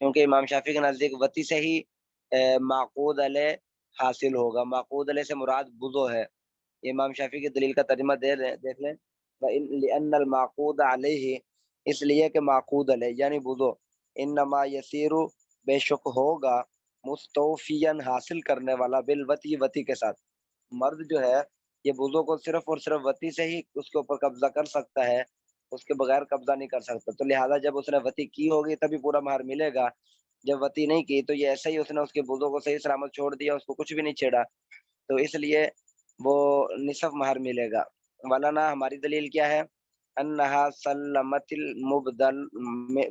کیونکہ امام شافعی کے نزدیک وتی سے ہی معقود علیہ حاصل ہوگا. معقود علیہ سے مراد بزو ہے. یہ امام شافعی کی دلیل کا ترجمہ دیکھ لیں. لأن المعقود علیہ، اس لیے کہ معقود علیہ یعنی بزو، انما یسیر بے شک ہوگا، مستوفین حاصل کرنے والا، بالوتی وتی کے ساتھ. مرد جو ہے یہ بزو کو صرف اور صرف وتی سے ہی اس کے اوپر قبضہ کر سکتا ہے، اس کے بغیر قبضہ نہیں کر سکتا. تو لہٰذا جب اس نے وتی کی ہوگی تبھی پورا مہر ملے گا. جب وتی نہیں کی تو یہ ایسے ہی اس نے اس کے بزو کو صحیح سلامت چھوڑ دیا، اس کو کچھ بھی نہیں چھیڑا، تو اس لیے وہ نصف مہر ملے گا. مولانا ہماری دلیل کیا ہے؟ انہا سلمت المبدل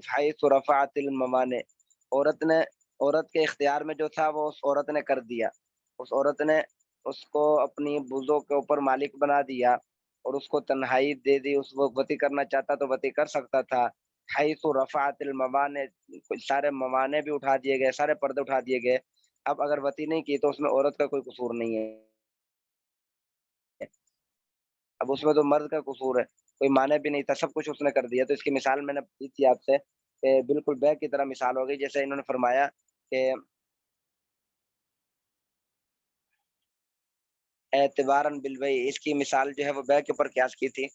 حیث رفعت الممانع، عورت کے اختیار میں جو تھا وہ اس عورت نے کر دیا. اس عورت نے اس کو اپنی بزو کے اوپر مالک بنا دیا اور اس کو تنہائی دے دی. اس کو وتی کرنا چاہتا تو وتی کر سکتا تھا. حیث رفعت الممانع، سارے ممانع بھی اٹھا دیے گئے، سارے پردے اٹھا دیے گئے. اب اگر وتی نہیں کی تو اس میں عورت کا کوئی قصور نہیں ہے. اب اس میں تو مرد کا قصور ہے، کوئی معنی بھی نہیں تھا، سب کچھ اس نے کر دیا. تو اس کی مثال میں نے دی تھی آپ سے کہ بالکل بے کی طرح مثال ہو گئی. جیسے انہوں نے فرمایا کہ اعتباراً بالبیع، اس کی مثال جو ہے وہ بے کے اوپر قیاس کی تھی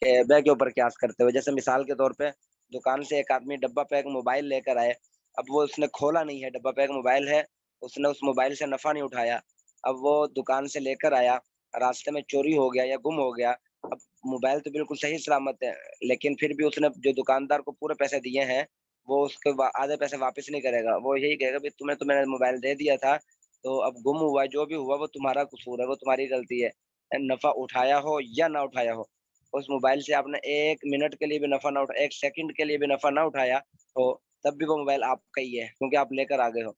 کہ بے کے اوپر قیاس کرتے ہوئے. جیسے مثال کے طور پہ دکان سے ایک آدمی ڈبہ پیک موبائل لے کر آئے. اب وہ اس نے کھولا نہیں ہے، ڈبہ پیک موبائل ہے، اس نے اس موبائل سے نفع نہیں اٹھایا. اب وہ دکان سے لے کر آیا، راستے میں چوری ہو گیا یا گم ہو گیا. اب موبائل تو بالکل صحیح سلامت ہے، لیکن پھر بھی اس نے جو دکاندار کو پورے پیسے دیے ہیں وہ اس کے آدھے پیسے واپس نہیں کرے گا. وہ یہی کہے گا تمہیں تو میں نے موبائل دے دیا تھا، تو اب گم ہوا، جو بھی ہوا وہ تمہارا قصور ہے، وہ تمہاری غلطی ہے. نفع اٹھایا ہو یا نہ اٹھایا ہو، اس موبائل سے آپ نے 1 منٹ کے لیے بھی نفع نہ اٹھایا، 1 سیکنڈ کے لیے بھی نفع نہ اٹھایا ہو، تب بھی وہ موبائل آپ کا ہی ہے، کیونکہ آپ لے کر آ گئے ہو.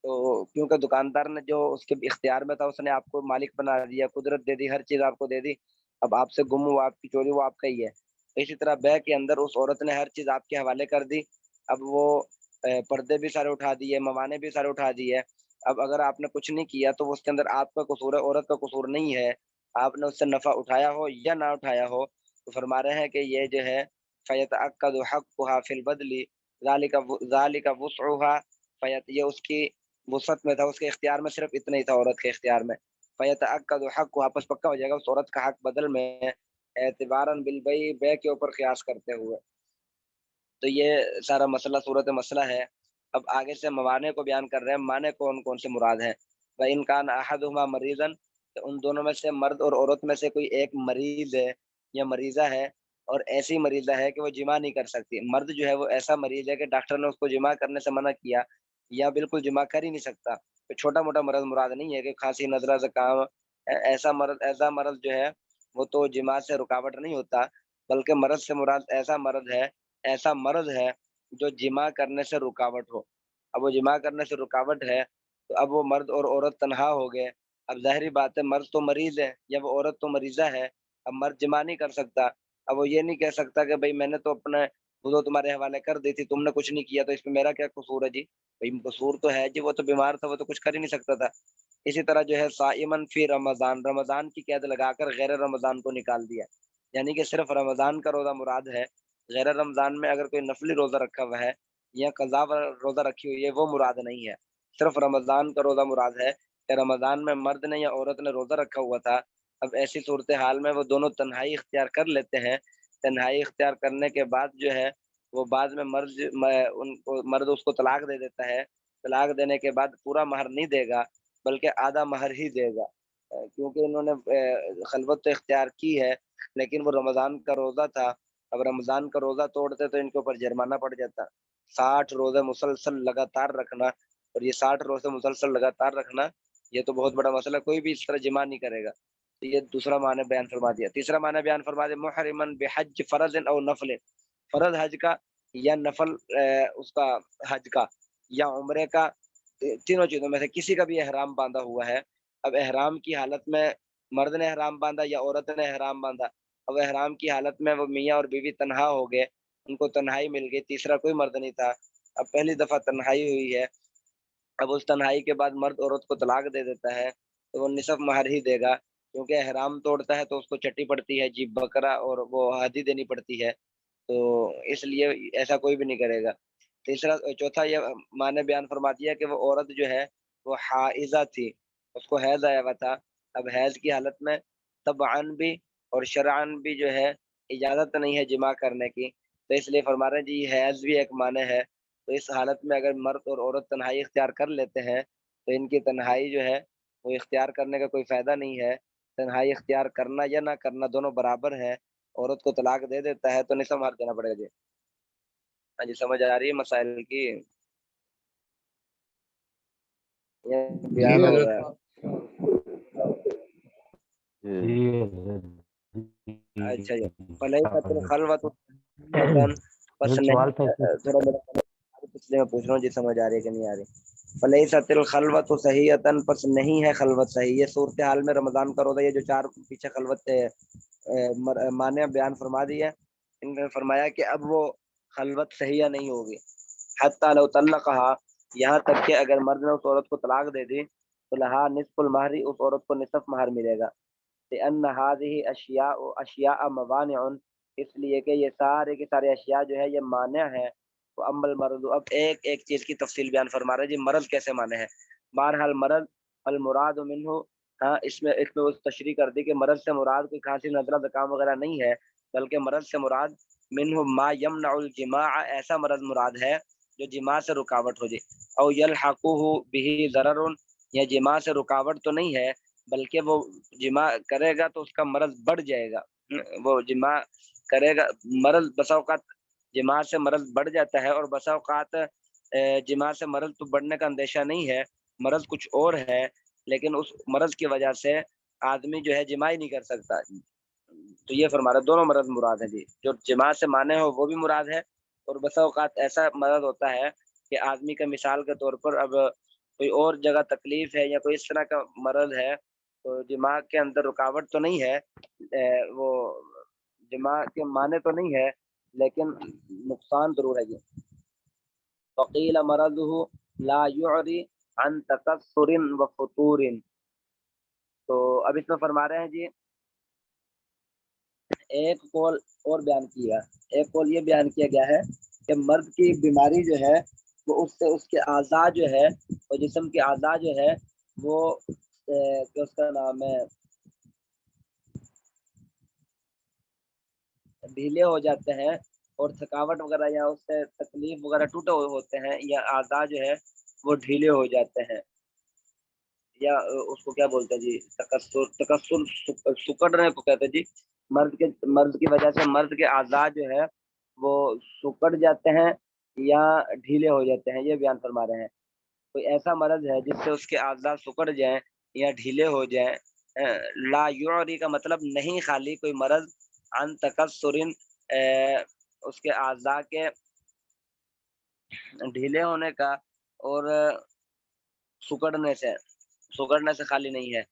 تو کیونکہ دکاندار نے جو اس کے اختیار میں تھا اس نے آپ کو مالک بنا دیا، قدرت دے دی، ہر چیز آپ کو دے دی. اب آپ سے گم ہوا، آپ کی چوری، وہ آپ کا ہی ہے. اسی طرح بے کے اندر اس عورت نے ہر چیز آپ کے حوالے کر دی. اب وہ پردے بھی سارے اٹھا دیے، موانع بھی سارے اٹھا دیے. اب اگر آپ نے کچھ نہیں کیا تو اس کے اندر آپ کا قصور ہے، عورت کا قصور نہیں ہے. آپ نے اس سے نفع اٹھایا ہو یا نہ اٹھایا ہو. تو فرما رہے ہیں کہ یہ جو ہے فیتعقد حقها فی البدل ذالک وسعها، یہ اس کی وسعت میں تھا، اس کے اختیار میں صرف اتنا ہی تھا، عورت کے اختیار میں. فیتعقد حق، واپس پکا ہو جائے گا اس عورت کا حق بدل میں، اعتباراً بالبیع، بے کے اوپر قیاس کرتے ہوئے. تو یہ سارا مسئلہ صورت مسئلہ ہے. اب آگے سے موانع کو بیان کر رہے ہیں. معنی کون کون سے مراد ہیں؟ وَإِنْ كَانَ أَحَدُهُمَا مَرِيضًا، تو ان دونوں میں سے مرد اور عورت میں سے کوئی ایک مریض ہے یا مریضہ ہے، اور ایسی مریضہ ہے کہ وہ جماع نہیں کر سکتی. مرد جو ہے وہ ایسا مریض ہے کہ ڈاکٹر نے اس کو جماع کرنے سے منع کیا یا بالکل جماع کر ہی نہیں سکتا. تو چھوٹا موٹا مرض مراد نہیں ہے کہ کھانسی، نزلہ، زکام. ایسا مرض جو ہے وہ تو جماع سے رکاوٹ نہیں ہوتا، بلکہ مرض سے مراد ایسا مرض ہے جو جماع کرنے سے رکاوٹ ہو. اب وہ جماع کرنے سے رکاوٹ ہے تو اب وہ مرد اور عورت تنہا ہو گئے. اب ظاہری بات ہے مرد تو مریض ہے یا وہ عورت تو مریضہ ہے. اب مرد جماع نہیں کر سکتا. اب وہ یہ نہیں کہہ سکتا کہ بھئی میں نے تو اپنے وہ تمہارے حوالے کر دی تھی، تم نے کچھ نہیں کیا، تو اس میں میرا کیا قصور ہے جی؟ بھئی قصور تو ہے جی، وہ تو بیمار تھا، وہ تو کچھ کر ہی نہیں سکتا تھا. اسی طرح جو ہے صائمن فی رمضان، رمضان کی قید لگا کر غیر رمضان کو نکال دیا، یعنی کہ صرف رمضان کا روزہ مراد ہے. غیر رمضان میں اگر کوئی نفلی روزہ رکھا ہوا ہے یا قضا روزہ رکھی ہوئی ہے وہ مراد نہیں ہے، صرف رمضان کا روزہ مراد ہے. کہ رمضان میں مرد نے یا عورت نے روزہ رکھا ہوا تھا. اب ایسی صورتحال میں وہ دونوں تنہائی اختیار کر لیتے ہیں. تنہائی اختیار کرنے کے بعد جو ہے وہ بعد میں مرد اس کو طلاق دے دیتا ہے. طلاق دینے کے بعد پورا مہر نہیں دے گا بلکہ آدھا مہر ہی دے گا، کیونکہ انہوں نے خلوت تو اختیار کی ہے لیکن وہ رمضان کا روزہ تھا. اب رمضان کا روزہ توڑتے تو ان کے اوپر جرمانہ پڑ جاتا. 60 روزے مسلسل لگاتار رکھنا، اور یہ 60 روزے مسلسل لگاتار رکھنا یہ تو بہت بڑا مسئلہ، کوئی بھی اس طرح جماع نہیں کرے گا. تو یہ دوسرا معنی بیان فرما دیا. تیسرا معنی بیان فرما دیا محرمن بحج فرض او نفل، فرض حج کا یا نفل اس کا حج کا یا عمرے کا، تینوں چیزوں میں سے کسی کا بھی احرام باندھا ہوا ہے. اب احرام کی حالت میں مرد نے احرام باندھا یا عورت نے احرام باندھا. اب احرام کی حالت میں وہ میاں اور بیوی تنہا ہو گئے، ان کو تنہائی مل گئی، تیسرا کوئی مرد نہیں تھا. اب پہلی دفعہ تنہائی ہوئی ہے. اب اس تنہائی کے بعد مرد عورت کو طلاق دے دیتا ہے تو وہ نصف مہر ہی دے گا، کیونکہ احرام توڑتا ہے تو اس کو چٹی پڑتی ہے جی بکرا، اور وہ ہدی دینی پڑتی ہے. تو اس لیے ایسا کوئی بھی نہیں کرے گا. چوتھا یہ معنی بیان فرما دیا کہ وہ عورت جو ہے وہ حائضہ تھی، اس کو حیض آیا ہوا تھا۔ اب حیض کی حالت میں طبعاً بھی اور شرعاً بھی جو ہے اجازت نہیں ہے جماع کرنے کی، تو اس لیے فرما رہے ہیں جی حیض بھی ایک معنی ہے۔ تو اس حالت میں اگر مرد اور عورت تنہائی اختیار کر لیتے ہیں تو ان کی تنہائی جو ہے وہ اختیار کرنے کا کوئی فائدہ نہیں ہے۔ تنہائی اختیار کرنا یا نہ کرنا دونوں برابر ہے۔ عورت کو طلاق دے دیتا ہے تو نصف مہر دینا پڑے گا جی۔ ہاں جی، سمجھ آ رہی ہے مسائل کی؟ یہ جی بیان ہو رہا حضرت۔ ہے۔ اچھا جی، فلیست الخلوۃ پس نہیں، تھوڑا میرا پچھلے میں پوچھ رہا ہوں جی، سمجھ آ رہی ہے کہ نہیں آ رہی؟ فلیست الخلوۃ صحیحۃ پس نہیں ہے خلوت صحیح۔ یہ صورتحال میں رمضان کا روزہ، یہ جو چار پیچھے خلوت معنی بیان فرما دی ہے، ان نے فرمایا کہ اب وہ خلوت صحیح نہیں ہوگی۔ حتی لو طلقہا، یہاں تک کہ اگر مرد نے اس عورت کو طلاق دے دی تو لہا نصف المہر، اس عورت کو نصف مہر ملے گا۔ لأن هذه اشیاء موانع، اس لیے کہ یہ سارے کے سارے اشیاء جو ہے یہ مانع ہے۔ تو اما المرض، اب ایک ایک چیز کی تفصیل بیان فرما رہے ہیں جی، مرض کیسے مانع ہے؟ بہرحال مرض المراد منہ، ہاں اس میں وہ تشریح کر دی کہ مرض سے مراد کوئی کھانسی نزلہ زکام وغیرہ نہیں ہے، بلکہ مرض سے مراد منہ ما یمنع الجماع، ایسا مرض مراد ہے جو جماع سے رکاوٹ ہو جائے۔ او یلحقہ بہ ضرر، یا جماع سے رکاوٹ تو نہیں ہے بلکہ وہ جماع کرے گا تو اس کا مرض بڑھ جائے گا۔ وہ جماع کرے گا، مرض بسا اوقات جماع سے مرض بڑھ جاتا ہے، اور بسا اوقات جماع سے مرض تو بڑھنے کا اندیشہ نہیں ہے، مرض کچھ اور ہے، لیکن اس مرض کی وجہ سے آدمی جو ہے جماع ہی نہیں کر سکتا۔ تو یہ فرما رہا دونوں مرض مراد ہیں جی، جو جماع سے مانع ہو وہ بھی مراد ہے، اور بسا اوقات ایسا مرض ہوتا ہے کہ آدمی کا مثال کے طور پر اب کوئی اور جگہ تکلیف ہے یا کوئی اس طرح کا مرض ہے تو جماع کے اندر رکاوٹ تو نہیں ہے، وہ جماع کے معنی تو نہیں ہے لیکن نقصان ضرور ہے جی۔ وقیل مرضه لا يعري عن تکثر و فطور، تو اب اس میں فرما رہے ہیں جی ایک قول اور بیان کیا، ایک قول یہ بیان کیا گیا ہے کہ مرد کی بیماری جو ہے وہ اس سے اس کے اعضاء جو ہے، اور جسم کے اعضاء جو ہے وہ کہ اس کا نام ہے ڈھیلے ہو جاتے ہیں، اور تھکاوٹ وغیرہ یا اس سے تکلیف وغیرہ ٹوٹے ہوئے ہوتے ہیں، یا اعضاء جو ہے وہ ڈھیلے ہو جاتے ہیں، یا اس کو کیا بولتے ہیں جی، تکسر سکڑنے کو کہتے ہیں جی۔ مرض کی وجہ سے مرد کے اعضاء جو ہے وہ سکڑ جاتے ہیں یا ڈھیلے ہو جاتے ہیں، یہ بیان فرما رہے ہیں۔ کوئی ایسا مرض ہے جس سے اس کے اعضاء سکڑ جائیں یا ڈھیلے ہو جائیں، لا یعری کا مطلب نہیں خالی کوئی مرض عن تکسر، اس کے اعضاء کے ڈھیلے ہونے کا اور سکڑنے سے خالی نہیں ہے۔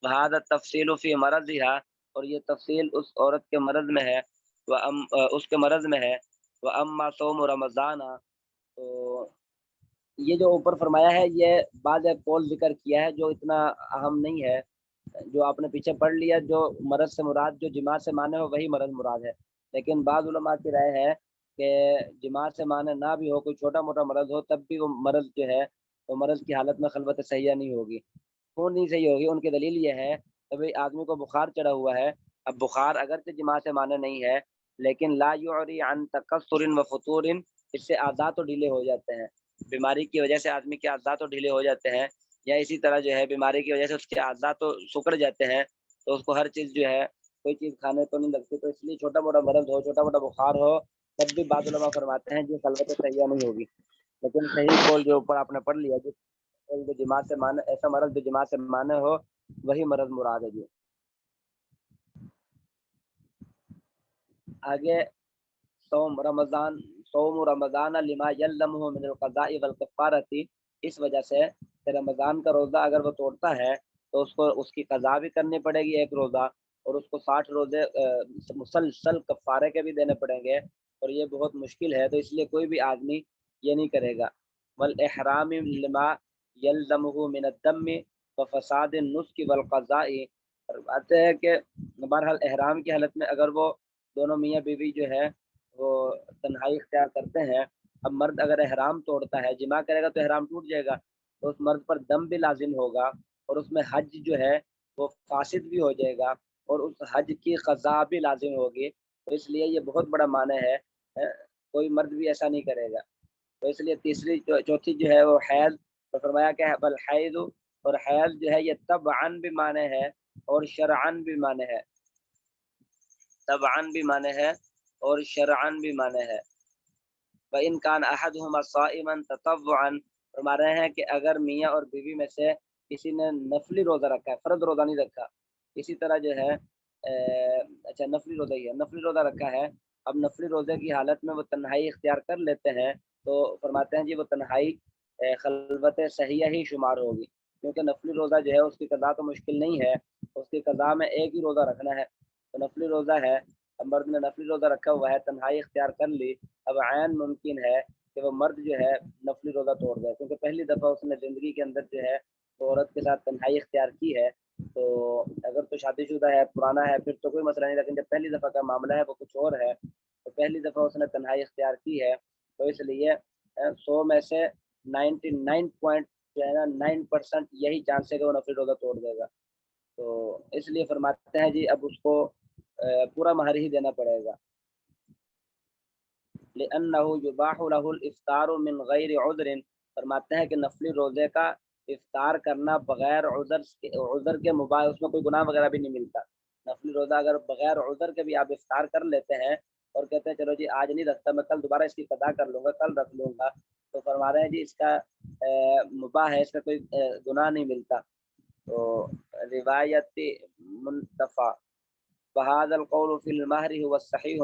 وہذا التفصیل فی مرضها، اور یہ تفصیل اس عورت کے مرض میں ہے، اس کے مرض میں ہے۔ واما صوم رمضان، تو یہ جو اوپر فرمایا ہے یہ بعض قول ذکر کیا ہے جو اتنا اہم نہیں ہے، جو آپ نے پیچھے پڑھ لیا، جو مرض سے مراد جو جماع سے معنی ہو وہی مرض مراد ہے، لیکن بعض علماء کی رائے ہے کہ جماع سے معنی نہ بھی ہو، کوئی چھوٹا موٹا مرض ہو، تب بھی وہ مرض جو ہے وہ مرض کی حالت میں خلوت صحیحہ نہیں ہوگی۔ کیوں نہیں صحیح ہوگی؟ ان کی دلیل یہ ہے کہ بھئی آدمی کو بخار چڑھا ہوا ہے، اب بخار اگرچہ جماع سے معنی نہیں ہے لیکن لا یعری عن تکسر و فطور، اس سے اعضاء تو ڈھیلے ہو جاتے ہیں، بیماری کی وجہ سے آدمی کے اعضاء تو ڈھیلے ہو جاتے ہیں، یا اسی طرح جو ہے بیماری کی وجہ سے اس کے اعضاء تو سکڑ جاتے ہیں، تو اس کو ہر چیز جو ہے کوئی چیز کھانے تو نہیں لگتی، تو اس لیے چھوٹا موٹا مرض ہو، چھوٹا موٹا بخار ہو، تب بھی بعض علماء فرماتے ہیں جو خلوت صحیحہ نہیں ہوگی۔ لیکن صحیح قول جو اوپر آپ نے پڑھ لیا، جو جماع سے معنی، ایسا مرض جو جماع سے معنی ہو وہی مرض مراد ہے جی۔ آگے صوم رمضان لما یلزمہ من القضاء والکفارۃ، اس وجہ سے کہ رمضان کا روزہ اگر وہ توڑتا ہے تو اس کو اس کی قضا بھی کرنی پڑے گی ایک روزہ، اور اس کو 60 روزے مسلسل کفارے کے بھی دینے پڑیں گے، اور یہ بہت مشکل ہے، تو اس لیے کوئی بھی آدمی یہ نہیں کرے گا۔ والاحرام لما یلزمہ من الدم وفساد النسک والقضاء، بات ہے کہ بہرحال احرام کی حالت میں اگر وہ دونوں میاں بیوی جو ہے وہ تنہائی اختیار کرتے ہیں اب مرد اگر احرام توڑتا ہے، جماع کرے گا تو احرام ٹوٹ جائے گا، تو اس مرد پر دم بھی لازم ہوگا اور اس میں حج جو ہے وہ فاسد بھی ہو جائے گا اور اس حج کی قضا بھی لازم ہوگی۔ تو اس لیے یہ بہت بڑا معنی ہے، کوئی مرد بھی ایسا نہیں کرے گا۔ تو اس لیے تیسری چوتھی جو ہے وہ حیض، تو فرمایا کہ بل حیض، اور حیض جو ہے یہ طبعاً بھی معنی ہے اور شرعاً بھی معنی ہے، طبعاً بھی معنی ہے اور شرعاً بھی معنی ہے۔ وَإِنْ كَانَ أَحَدُهُمَا صَائِمًا تَطَوُّعًا، فرما رہے ہیں کہ اگر میاں اور بیوی میں سے کسی نے نفلی روزہ رکھا ہے، فرض روزہ نہیں رکھا، اسی طرح جو ہے اچھا نفلی روزہ ہی ہے، نفلی روزہ رکھا ہے، اب نفلی روزے کی حالت میں وہ تنہائی اختیار کر لیتے ہیں، تو فرماتے ہیں جی وہ تنہائی خلوت صحیحہ ہی شمار ہوگی، کیونکہ نفلی روزہ جو ہے اس کی قضا تو مشکل نہیں ہے، اس کی قضا میں ایک ہی روزہ رکھنا ہے، تو نفلی روزہ ہے، اب مرد نے نفلی روزہ رکھا ہوا ہے، تنہائی اختیار کر لی، اب عین ممکن ہے کہ وہ مرد جو ہے نفلی روزہ توڑ دے، کیونکہ پہلی دفعہ اس نے زندگی کے اندر جو ہے وہ عورت کے ساتھ تنہائی اختیار کی ہے، تو اگر تو شادی شدہ ہے، پرانا ہے، پھر تو کوئی مسئلہ نہیں، لیکن جب پہلی دفعہ کا معاملہ ہے وہ کچھ اور ہے، تو پہلی دفعہ اس نے تنہائی اختیار کی ہے، تو اس لیے 100 میں سے 99 پوائنٹ جو ہے نا 9% یہی چانس ہے کہ وہ نفلی روزہ توڑ دے گا، تو اس لیے فرماتے ہیں جی اب اس کو پورا مہر ہی دینا پڑے گا۔ لأنه يباح له الافطار من غیر عذر، فرماتے ہیں کہ نفلی روزے کا افطار کرنا بغیر عذر کے مباح، اس میں کوئی گناہ وغیرہ بھی نہیں ملتا، نفلی روزہ اگر بغیر عذر کے بھی آپ افطار کر لیتے ہیں اور کہتے ہیں چلو جی آج نہیں رکھتا، میں کل دوبارہ اس کی قضا کر لوں گا، کل رکھ لوں گا، تو فرما رہے ہیں جی اس کا مباح ہے، اس کا کوئی گناہ نہیں ملتا۔ تو روایت منتفع بہذا القول فی المہر هو الصحیح،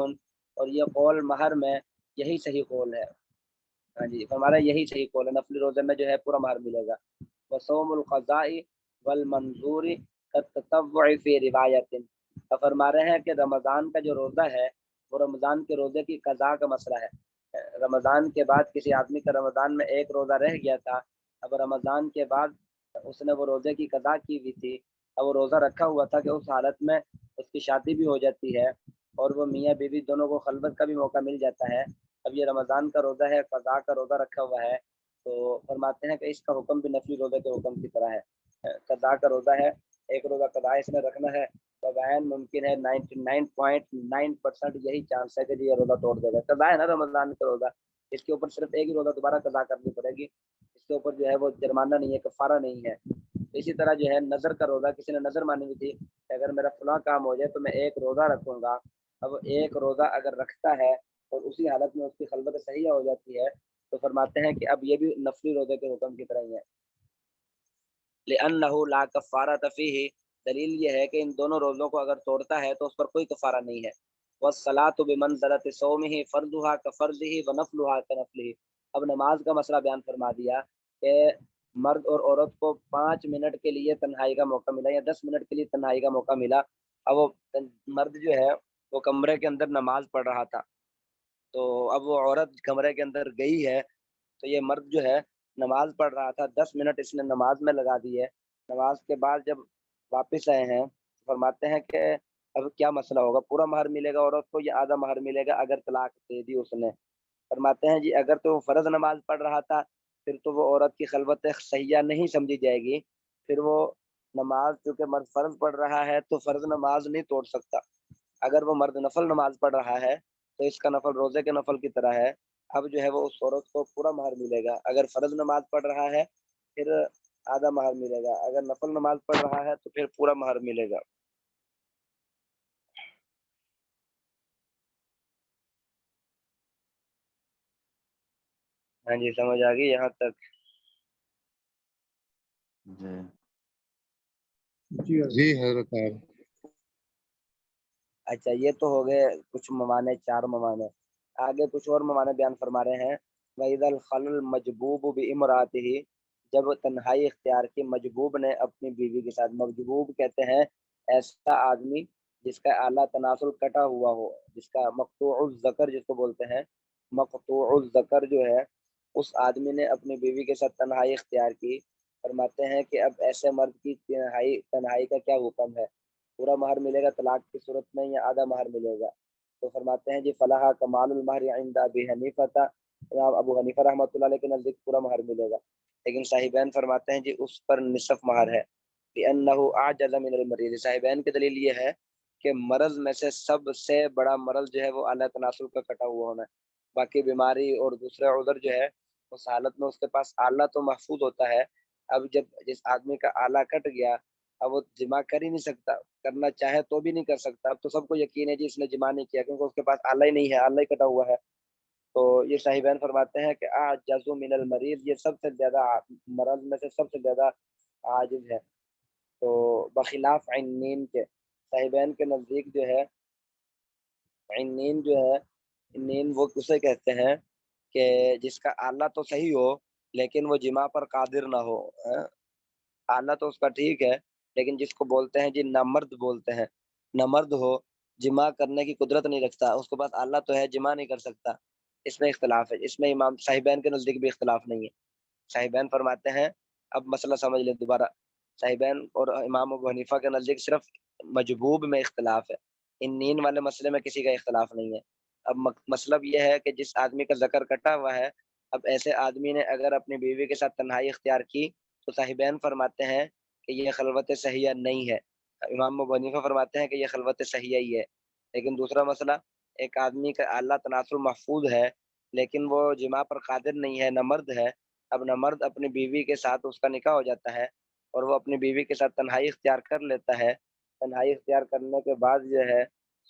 اور یہ قول مہر میں یہی صحیح قول ہے، ہاں جی ہمارا یہی صحیح قول ہے، نفلی روزے میں جو ہے پورا مہر ملے گا۔ وصوم القضاء والمنظور كالتطوع فی روایت، فرما رہے ہیں کہ رمضان کا جو روزہ ہے وہ رمضان کے روزے کی قضاء کا مسئلہ ہے، رمضان کے بعد کسی آدمی کا رمضان میں ایک روزہ رہ گیا تھا، اب رمضان کے بعد اس نے وہ روزے کی قضاء کی ہوئی تھی، اب وہ روزہ رکھا ہوا تھا کہ اس حالت میں اس کی شادی بھی ہو جاتی ہے اور وہ میاں بیوی دونوں کو خلوت کا بھی موقع مل جاتا ہے، اب یہ رمضان کا روزہ ہے، قضاء کا روزہ رکھا ہوا ہے، تو فرماتے ہیں کہ اس کا حکم بھی نفلی روزے کے حکم کی طرح ہے، قضاء کا روزہ ہے، ایک روزہ قضاء اس نے رکھنا ہے، تو عین ممکن ہے 99.9% یہی چانس ہے کہ یہ روزہ توڑ دے گا، قضاء ہے نا رمضان کا روزہ، اس کے اوپر صرف ایک ہی روزہ دوبارہ قضاء کرنی پڑے گی، اس کے اوپر جو ہے وہ جرمانہ نہیں ہے، کفارہ نہیں ہے۔ اسی طرح جو ہے نظر کا روزہ، کسی نے نظر مانی ہوئی تھی کہ اگر میرا فلاں کام ہو جائے تو میں ایک روزہ رکھوں گا، اب ایک روزہ اگر رکھتا ہے اور اسی حالت میں اس کی خلوت صحیحہ ہو جاتی ہے تو فرماتے ہیں کہ اب یہ بھی نفلی روزے کے حکم کی طرح ہی ہے، لأنه لا کفارۃ فیہ، دلیل یہ ہے کہ ان دونوں روزوں کو اگر توڑتا ہے تو اس پر کوئی کفارہ نہیں ہے۔ والصلاۃ بمنزلۃ صومہ فرضها کفرضہ ونفلها کنفلہ، اب نماز کا مسئلہ بیان فرما دیا کہ مرد اور عورت کو 5 منٹ کے لیے تنہائی کا موقع ملا یا 10 منٹ کے لیے تنہائی کا موقع ملا، اب وہ مرد جو ہے وہ کمرے کے اندر نماز پڑھ رہا تھا، تو اب وہ عورت کمرے کے اندر گئی ہے، تو یہ مرد جو ہے نماز پڑھ رہا تھا، 10 منٹ اس نے نماز میں لگا دی ہے، نماز کے بعد جب واپس آئے ہیں فرماتے ہیں کہ اب کیا مسئلہ ہوگا، پورا مہر ملے گا عورت کو یا آدھا مہر ملے گا اگر طلاق دے دی اس نے؟ فرماتے ہیں جی اگر تو وہ فرض نماز پڑھ رہا تھا پھر تو وہ عورت کی خلوت صحیحہ نہیں سمجھی جائے گی، پھر وہ نماز چونکہ مرد فرض پڑھ رہا ہے تو فرض نماز نہیں توڑ سکتا، اگر وہ مرد نفل نماز پڑھ رہا ہے تو اس کا نفل روزے کے نفل کی طرح ہے، اب جو ہے وہ اس عورت کو پورا مہر ملے گا، اگر فرض نماز پڑھ رہا ہے پھر آدھا مہر ملے گا، اگر نفل نماز پڑھ رہا ہے تو پھر پورا مہر ملے گا۔ ہاں جی سمجھ آ گئی یہاں تک؟ جی حضرت آپ اچھا یہ تو ہو گئے کچھ ممانے، 4 ممانے، آگے کچھ اور ممانے بیان فرما رہے ہیں۔ وَإِذَا الْخَلَّ الْمَجْبُوبُ بِإِمْرَأَتِهِ، جب تنہائی اختیار کی مجبوب نے اپنی بیوی کے ساتھ، مجبوب کہتے ہیں ایسا آدمی جس کا اعلیٰ تناسل کٹا ہوا ہو، جس کا مقطوع الذکر جس کو بولتے ہیں، مقطوع الذکر جو ہے اس آدمی نے اپنی بیوی کے ساتھ تنہائی اختیار کی، فرماتے ہیں کہ اب ایسے مرد کی تنہائی کا کیا حکم ہے، پورا مہر ملے گا طلاق کی صورت میں یا آدھا مہر ملے گا؟ تو فرماتے ہیں جی فلاح کمال المہر عند ابی حنیفہ، امام ابو حنیفہ رحمۃ اللہ علیہ کے نزدیک پورا مہر ملے گا، لیکن صاحبین فرماتے ہیں جی اس پر نصف مہر ہے، لأنه اعجز من المریض۔ صاحبین کی دلیل یہ ہے کہ مرض میں سے سب سے بڑا مرض جو ہے وہ اعلیٰ تناسل کا کٹا ہوا ہونا ہے، باقی بیماری اور دوسرے عذر جو ہے اس حالت میں اس کے پاس آلہ تو محفوظ ہوتا ہے۔ اب جب جس آدمی کا آلہ کٹ گیا اب وہ جمع کر ہی نہیں سکتا، کرنا چاہے تو بھی نہیں کر سکتا، اب تو سب کو یقین ہے جی اس نے جمع نہیں کیا کیونکہ اس کے پاس آلہ ہی نہیں ہے، آلہ ہی کٹا ہوا ہے۔ تو یہ صاحبین فرماتے ہیں کہ اعجز من المریض، یہ سب سے زیادہ مرض میں سے سب سے زیادہ عاجز ہے۔ تو بخلاف عنین کے، صاحبین کے نزدیک جو ہے عنین جو ہے، عنین وہ اسے کہتے ہیں کہ جس کا آلہ تو صحیح ہو لیکن وہ جماع پر قادر نہ ہو، آلہ تو اس کا ٹھیک ہے لیکن جس کو بولتے ہیں جی نامرد بولتے ہیں، نامرد ہو، جماع کرنے کی قدرت نہیں رکھتا، اس کے پاس آلہ تو ہے جماع نہیں کر سکتا، اس میں اختلاف ہے، اس میں امام صاحبین کے نزدیک بھی اختلاف نہیں ہے۔ صاحبین فرماتے ہیں، اب مسئلہ سمجھ لیں دوبارہ، صاحبین اور امام ابو حنیفہ کے نزدیک صرف مجبوب میں اختلاف ہے، ان نین والے مسئلے میں کسی کا اختلاف نہیں ہے۔ اب مطلب یہ ہے کہ جس آدمی کا ذکر کٹا ہوا ہے، اب ایسے آدمی نے اگر اپنی بیوی کے ساتھ تنہائی اختیار کی تو صاحبین فرماتے ہیں کہ یہ خلوت صحیحہ نہیں ہے، امام ابو حنیفہ فرماتے ہیں کہ یہ خلوت صحیحہ ہی ہے۔ لیکن دوسرا مسئلہ، ایک آدمی کا اعلیٰ تناسل محفوظ ہے لیکن وہ جماع پر قادر نہیں ہے، نہ مرد ہے، اب نہ مرد اپنی بیوی کے ساتھ اس کا نکاح ہو جاتا ہے اور وہ اپنی بیوی کے ساتھ تنہائی اختیار کر لیتا ہے، تنہائی اختیار کرنے کے بعد جو ہے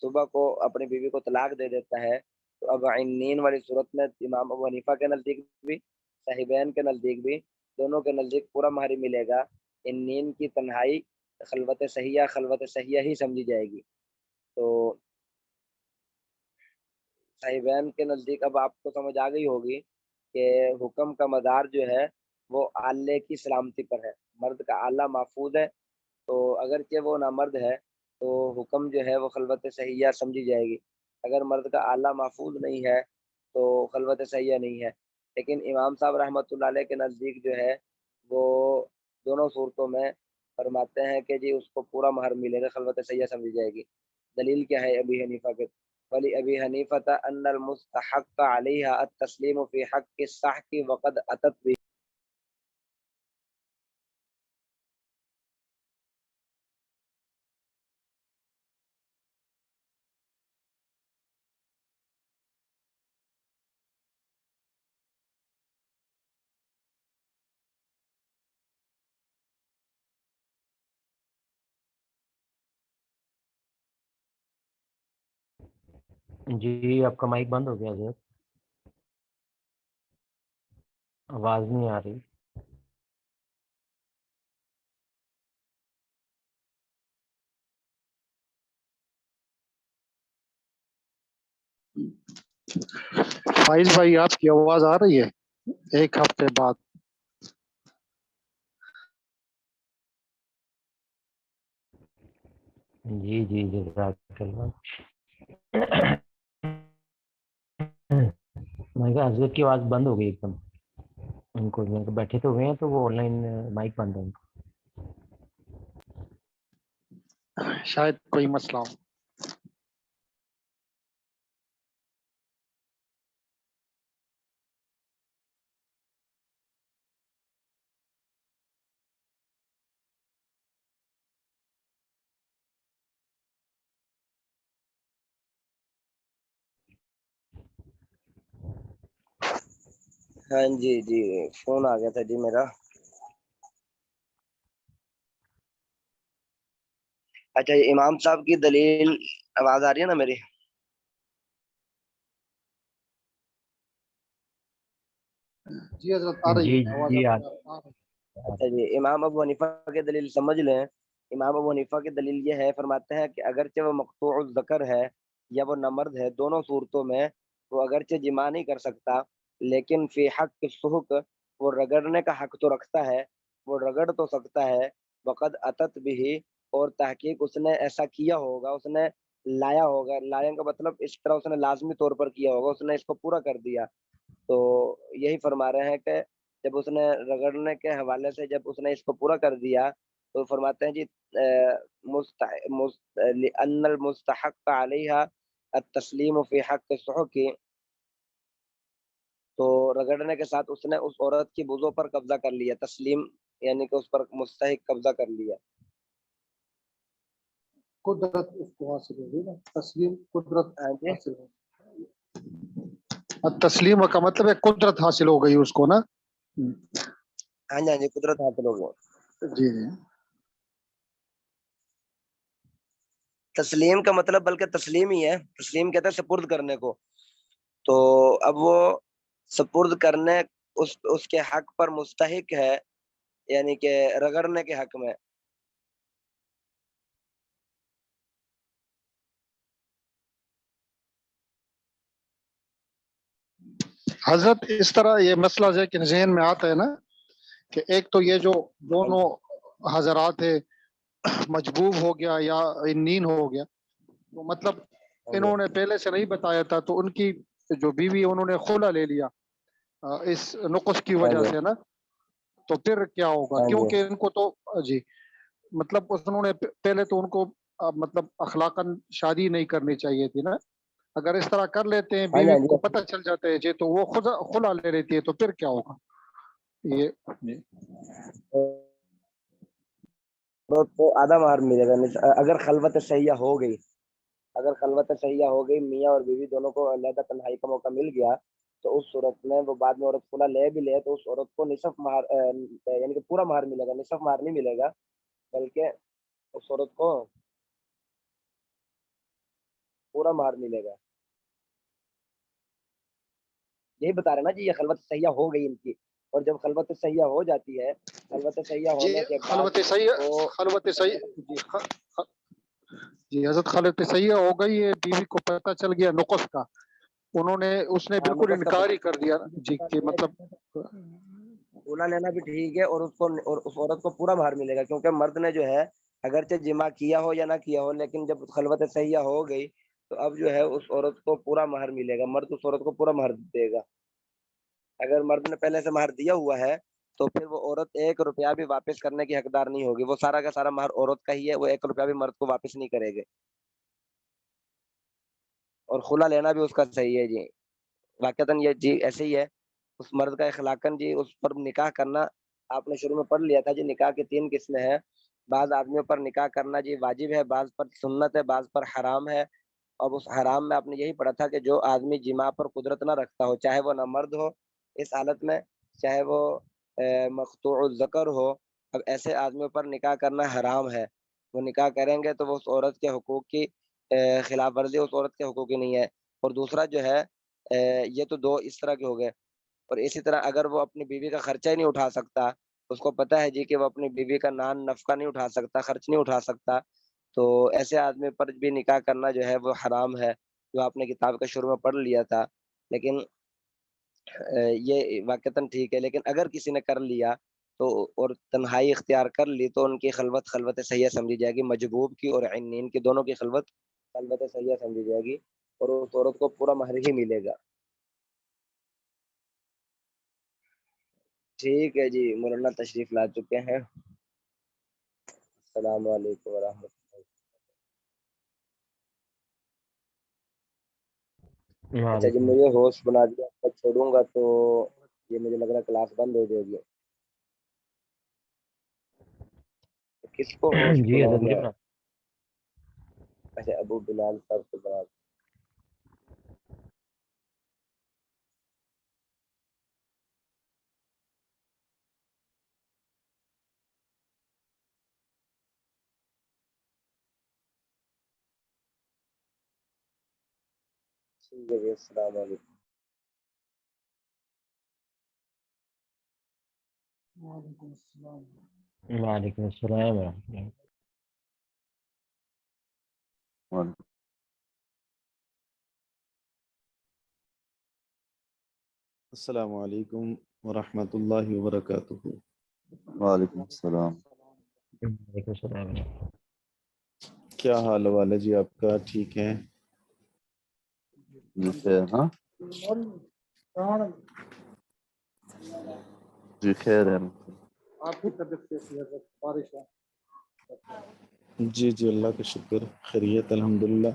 صبح کو اپنی بیوی کو طلاق دے دیتا ہے، تو اب عنین والی صورت میں امام ابو حنیفہ کے نزدیک بھی صاحبین کے نزدیک بھی دونوں کے نزدیک پورا مہر ہی ملے گا، عنین کی تنہائی خلوت صحیحہ ہی سمجھی جائے گی۔ تو صاحبین کے نزدیک اب آپ کو سمجھ آ گئی ہوگی کہ حکم کا مدار جو ہے وہ آلے کی سلامتی پر ہے، مرد کا آلہ محفوظ ہے تو اگرچہ وہ نامرد ہے تو حکم جو ہے وہ خلوت صحیحہ سمجھی جائے گی، اگر مرد کا آلہ محفوظ نہیں ہے تو خلوت صحیحہ نہیں ہے۔ لیکن امام صاحب رحمۃ اللہ علیہ کے نزدیک جو ہے وہ دونوں صورتوں میں فرماتے ہیں کہ جی اس کو پورا مہر ملے گا، خلوت صحیحہ سمجھی جائے گی۔ دلیل کیا ہے ابی حنیفہ کے؟ ولی ابی حنیفہ ان المستحق علیہ التسلیم فی حق الصحق وقد اتت بھی۔ جی آپ کا مائک بند ہو گیا حضرت، آواز نہیں آ رہی۔ فائز بھائی آپ کی آواز آ رہی ہے ایک ہفتے بعد؟ جی جی جزاک اللہ۔ میں کہا حضرت کی آواز بند ہو گئی ایک دم، ان کو بیٹھے تو ہوئے ہیں تو وہ آن لائن مائک بند ہے ان کا۔ شاید کوئی مسئلہ ہو۔ ہاں جی جی فون آ گیا تھا جی میرا۔ اچھا امام صاحب کی دلیل، آواز آ رہی ہے نا میری؟ جی حضرت آ رہی جی ہے آواز جی آ رہی ہے۔ اچھا جی امام ابو حنیفہ کی دلیل سمجھ لیں۔ امام ابو حنیفہ کی دلیل یہ ہے، فرماتے ہیں کہ اگرچہ وہ مقطوع الذکر ہے یا وہ نامرد ہے، دونوں صورتوں میں وہ اگرچہ جماع نہیں کر سکتا لیکن فی حق السحق وہ رگڑنے کا حق تو رکھتا ہے، وہ رگڑ تو سکتا ہے، وقد اتت بھی اور تحقیق اس نے ایسا کیا ہوگا، اس نے لایا ہوگا، لانے کا مطلب اس طرح اس نے لازمی طور پر کیا ہوگا، اس نے اس کو پورا کر دیا۔ تو یہی فرما رہے ہیں کہ جب اس نے رگڑنے کے حوالے سے جب اس نے اس کو پورا کر دیا تو فرماتے ہیں جی ان المستحق علیہ التسلیم فی حق السحق، تو رگڑنے کے ساتھ اس نے اس عورت کی بوزوں پر قبضہ کر لیا، تسلیم یعنی کہ اس پر مستحق قبضہ کر لیا. قدرت اس کو حاصل ہوگی نا، تسلیم قدرت ہاں جی حاصل ہوگی. تسلیم کا مطلب ہے قدرت حاصل ہو گئی اس کو نا. ہاں جی ہاں جی، قدرت حاصل ہو گئی. جی جی. تسلیم کا مطلب بلکہ تسلیم ہی ہے، تسلیم کہتے ہیں سپرد کرنے کو. تو اب وہ سپرد کرنے اس کے حق پر مستحق ہے، یعنی کہ رگڑنے کے حق میں. حضرت اس طرح یہ مسئلہ ہے کہ ذہن میں آتا ہے نا کہ ایک تو یہ جو دونوں حضرات ہے مجبوب ہو گیا یا نین ہو گیا، تو مطلب انہوں نے پہلے سے نہیں بتایا تھا، تو ان کی جو بیوی انہوں نے خلا لے لیا اس نقص کی وجہ سے نا، تو پھر کیا ہوگا؟ کیونکہ ان کو تو جی مطلب انہوں نے پہلے تو ان کو مطلب اخلاقاً شادی نہیں کرنی چاہیے تھی نا. اگر اس طرح کر لیتے ہیں بیوی کو پتہ چل جاتا ہے جی تو وہ خود خلا لے لیتی ہے، تو پھر کیا ہوگا؟ یہ تو آدھا مہر ملے گا اگر خلوت سیاح ہو گئی. اگر خلوت سیاح ہو گئی، میاں اور بیوی دونوں کو علیحدہ تنہائی کا موقع مل گیا، تو اس صورت میں وہ بعد میں عورت خلا لے بھی لے تو اس عورت کو نصف مہر یعنی کہ پورا مہر ملے گا، نصف مہر نہیں ملے گا، بلکہ اس عورت کو پورا مہر ملے گا. یہی بتا رہے نا جی، یہ خلوت سیاح ہو گئی ان کی، اور جب خلوت سیاح ہو جاتی ہے، خلوت سیاح ہونے کے بعد خلوت سیاح جی حضرت خلوت سیاح ہو گئی ہے، بیوی کو پتہ چل گیا نقص کا، انہوں نے اس نے بالکل انکار ہی کر دیا جی کہ مطلب خلا لینا بھی ٹھیک ہے، اور اس عورت کو پورا مہر ملے گا، کیونکہ مرد نے جو ہے اگرچہ جمع کیا ہو یا نہ کیا ہو، لیکن جب خلوت سیاح ہو گئی تو اب جو ہے اس عورت کو پورا مہر ملے گا، مرد اس عورت کو پورا مہر دے گا. اگر مرد نے پہلے سے مہر دیا ہوا ہے تو پھر وہ عورت 1 روپیہ بھی واپس کرنے کی حقدار نہیں ہوگی، وہ سارا کا سارا مہر عورت کا ہی ہے، وہ 1 روپیہ بھی مرد کو واپس نہیں کرے گے. اور خلا لینا بھی اس کا صحیح ہے جی، واقعتاً یہ جی ایسے ہی ہے. اس مرد کا اخلاقاً جی اس پر نکاح کرنا، آپ نے شروع میں پڑھ لیا تھا جی، نکاح کی 3 قسمیں ہیں. بعض آدمیوں پر نکاح کرنا جی واجب ہے، بعض پر سنت ہے، بعض پر حرام ہے. اب اس حرام میں آپ نے یہی پڑھا تھا کہ جو آدمی جماع پر قدرت نہ رکھتا ہو، چاہے وہ نہ مرد ہو اس حالت میں، چاہے وہ مقطوع الذکر ہو، اب ایسے آدمیوں پر نکاح کرنا حرام ہے. وہ نکاح کریں گے تو وہ اس عورت کے حقوق کی خلاف ورزی اس عورت کے حقوق کی نہیں ہے. اور دوسرا جو ہے یہ تو 2 اس طرح کے ہو گئے. اور اسی طرح اگر وہ اپنی بیوی کا خرچہ ہی نہیں اٹھا سکتا، اس کو پتہ ہے جی کہ وہ اپنی بیوی کا نان نفقہ نہیں اٹھا سکتا، خرچ نہیں اٹھا سکتا، تو ایسے آدمی پر بھی نکاح کرنا جو ہے وہ حرام ہے، جو آپ نے کتاب کے شروع میں پڑھ لیا تھا. لیکن یہ واقعتاً ٹھیک ہے. لیکن اگر کسی نے کر لیا تو اور تنہائی اختیار کر لی تو ان کی خلوت سیاح سمجھی جائے گی، مجبوب کی اور عنین کی دونوں کی خلوت سیاح سمجھی جائے گی، اور اس عورت کو پورا مہر ہی ملے گا. ٹھیک ہے جی، مولانا تشریف لا چکے ہیں. السلام علیکم ورحمۃ اللہ. اچھا جی، مجھے ہوسٹ بنا دیا، میں چھوڑوں گا تو یہ مجھے لگ رہا ہے کلاس بند ہو جائے گی. کس کو ہوسٹ جی بناؤں حضرت مجھے میں؟ بنا. اچھا ابو بلال صاحب کو بنا. ٹھیک ہے جی، السلام علیکم. وعلیکم السلام. وعلیکم السلام ورحمۃ اللہ. السلام علیکم ورحمۃ اللہ وبرکاتہ. وعلیکم السلام. وعلیکم السلام. کیا حال والا جی آپ کا؟ ٹھیک ہے جی خیر. ہاں جی خیر ہے. آپ کی طبیعت کیسی ہے؟ بارش ہے؟ جی جی اللہ کا شکر، خیریت الحمدللہ.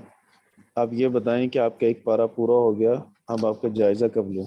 آپ یہ بتائیں کہ آپ کا 1 پارہ پورا ہو گیا، اب آپ کا جائزہ کب لوں؟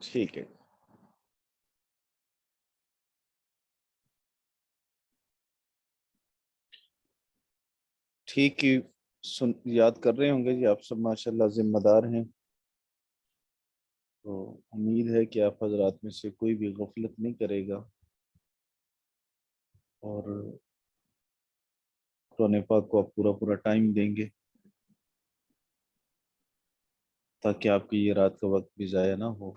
ٹھیک ہے. ٹھیک ہی یاد کر رہے ہوں گے جی آپ سب ماشاءاللہ ذمہ دار ہیں، تو امید ہے کہ آپ حضرات میں سے کوئی بھی غفلت نہیں کرے گا اور قرآن پاک کو آپ پورا ٹائم دیں گے تاکہ آپ کی یہ رات کا وقت بھی ضائع نہ ہو.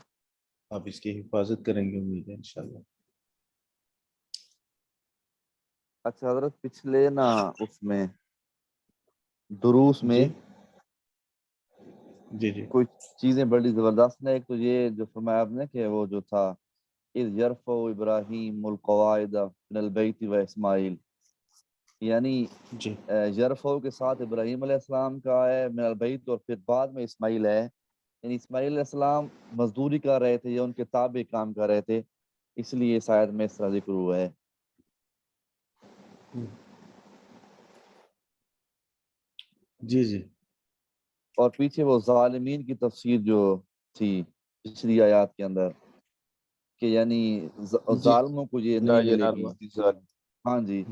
آپ اس کی حفاظت کریں گے امید ہے انشاءاللہ. اچھا حضرت پچھلے نا اس میں دروس میں جی کچھ چیزیں بڑی زبردست ہیں. ایک تو یہ جو فرمایا آپ نے کہ وہ جو تھا اذ یرفع ابراہیم القواعد من البیت و اسماعیل، یعنی جی یرفع کے ساتھ ابراہیم علیہ السلام کا ہے من البیت اور پھر بعد میں اسماعیل ہے، یعنی اسماعیل علیہ السلام مزدوری کر رہے تھے یا ان کے تابع کام کر رہے تھے، اس لیے اس آیت میں اس طرح ذکر ہوا ہے. جی جی اور پیچھے وہ ظالمین کی تفسیر جو تھی پچھلی آیات کے اندر کہ یعنی جی ظالموں کو یہ لا نہیں ملے ینال گی. عہد الظالم. ہاں جی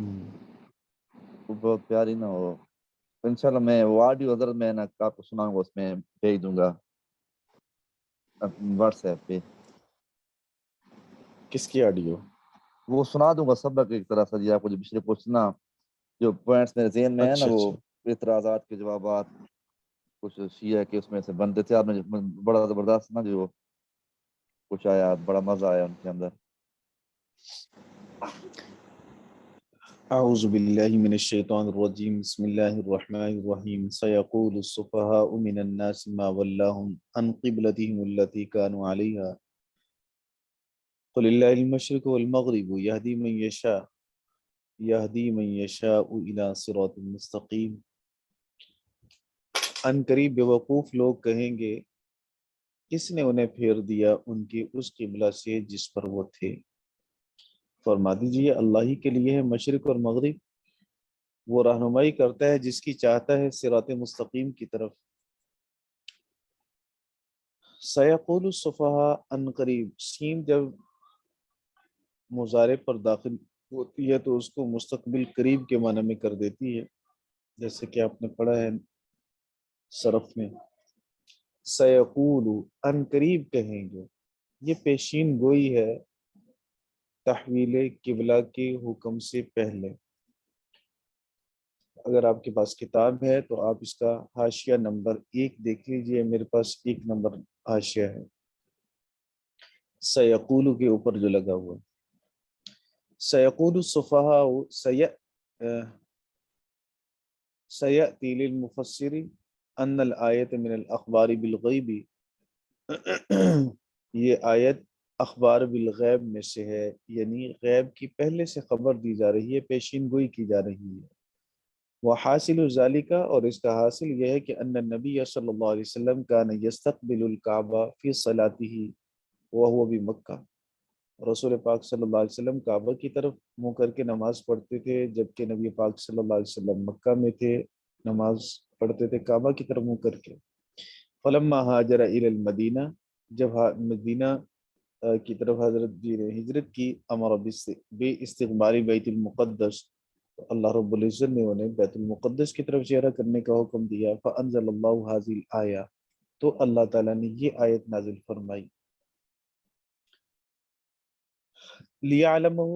وہ بہت پیاری نہ ہو. انشاءاللہ میں وہ آڈیو حضرت میں نا آپ کو سناؤں گا، اس میں بھیج دوں گا واٹس ایپ پہ. کس کی آڈیو؟ وہ سنا دوں گا سبق ایک طرح سے جی آپ کو جو پچھلے پوچھنا جو پوائنٹس میرے ذہن میں ہے نا، اچھا وہ اچھا اعتراضات کے جوابات کچھ شیعہ کے اس میں سے بنتے تھے. آپ نے بڑا زبردست نا جو کچھ آیا، بڑا مزہ آیا ان کے اندر. اعوذ باللہ من الشیطان الرجیم بسم اللہ الرحمن الرحیم سیقول السفہاء من الناس ما ولاہم عن قبلتہم التی کانوا علیہا قل اللہ المشرق والمغرب یہدی من یشاء الی صراط مستقیم. ان قریب بے وقوف لوگ کہیں گے کس نے انہیں پھیر دیا ان کی اس قبلہ سے جس پر وہ تھے. فرما دیجئے اللہ ہی کے لیے ہے مشرق اور مغرب، وہ رہنمائی کرتا ہے جس کی چاہتا ہے صراط مستقیم کی طرف. سیقول السفہاء ان قریب، سین جب مضارع پر داخل ہوتی ہے تو اس کو مستقبل قریب کے معنی میں کر دیتی ہے، جیسے کہ آپ نے پڑھا ہے صرف میں. سیقول ان قریب کہیں گے، یہ پیشین گوئی ہے تحویل قبلہ کے حکم سے پہلے. اگر آپ کے پاس کتاب ہے تو آپ اس کا حاشیہ نمبر 1 دیکھ لیجئے. میرے پاس 1 نمبر حاشیہ ہے سیقولو کے اوپر جو لگا ہوا. سیقول السفہاء سیأتی للمفسر ان الآیت من الاخبار بالغیب، یہ آیت اخبار بالغیب میں سے ہے، یعنی غیب کی پہلے سے خبر دی جا رہی ہے، پیشین گوئی کی جا رہی ہے. وحاصل ذالک، اور اس کا حاصل یہ ہے کہ ان النبی صلی اللہ علیہ وسلم کان یستقبل الکعبہ فی صلاتہ وہو بمکہ، رسول پاک صلی اللہ علیہ وسلم کعبہ کی طرف منہ کر کے نماز پڑھتے تھے جبکہ نبی پاک صلی اللہ علیہ وسلم مکہ میں تھے، نماز پڑھتے تھے کعبہ کی طرف منہ کر کے. فلما ہاجر الی المدینہ، جب مدینہ کی طرف حضرت جی نے ہجرت کی، امر بے استقبال بیت المقدس، تو اللہ رب العزت نے انہیں بیت المقدس کی طرف چہرہ کرنے کا حکم دیا. فانزل اللہ هذه الآیہ، تو اللہ تعالیٰ نے یہ آیت نازل فرمائی. لیعلمہ،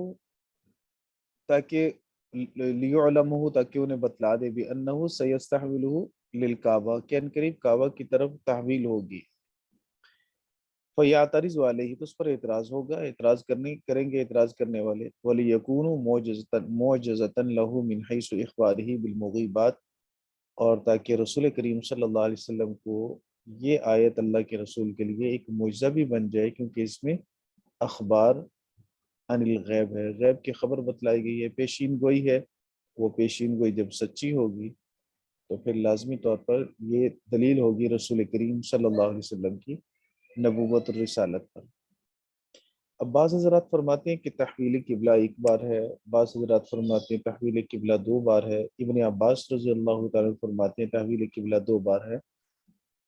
تاکہ انہیں بتلا دے بھی انہ سیستحولہ للکعبہ، کہ ان قریب کعبہ کی طرف تحویل ہوگی. فیعترض علیہ، تو اس پر اعتراض ہوگا، کریں گے اعتراض کرنے والے. ولیکونوا معجزۃ لہ من حیث اخبارہ بالمغیبات، اور تاکہ رسول کریم صلی اللہ علیہ وسلم کو یہ آیت اللہ کے رسول کے لیے ایک معجزہ بھی بن جائے، کیونکہ اس میں اخبار عن الغیب ہے، غیب کی خبر بتلائی گئی ہے، پیشین گوئی ہے. وہ پیشین گوئی جب سچی ہوگی تو پھر لازمی طور پر یہ دلیل ہوگی رسول کریم صلی اللہ علیہ وسلم کی نبوت اور رسالت پر. اب بعض حضرات فرماتے ہیں کہ تحویل قبلہ ایک بار ہے، بعض حضرات فرماتے ہیں تحویل قبلہ 2 بار ہے. ابن عباس رضی اللہ تعالیٰ فرماتے ہیں تحویل قبلہ 2 بار ہے.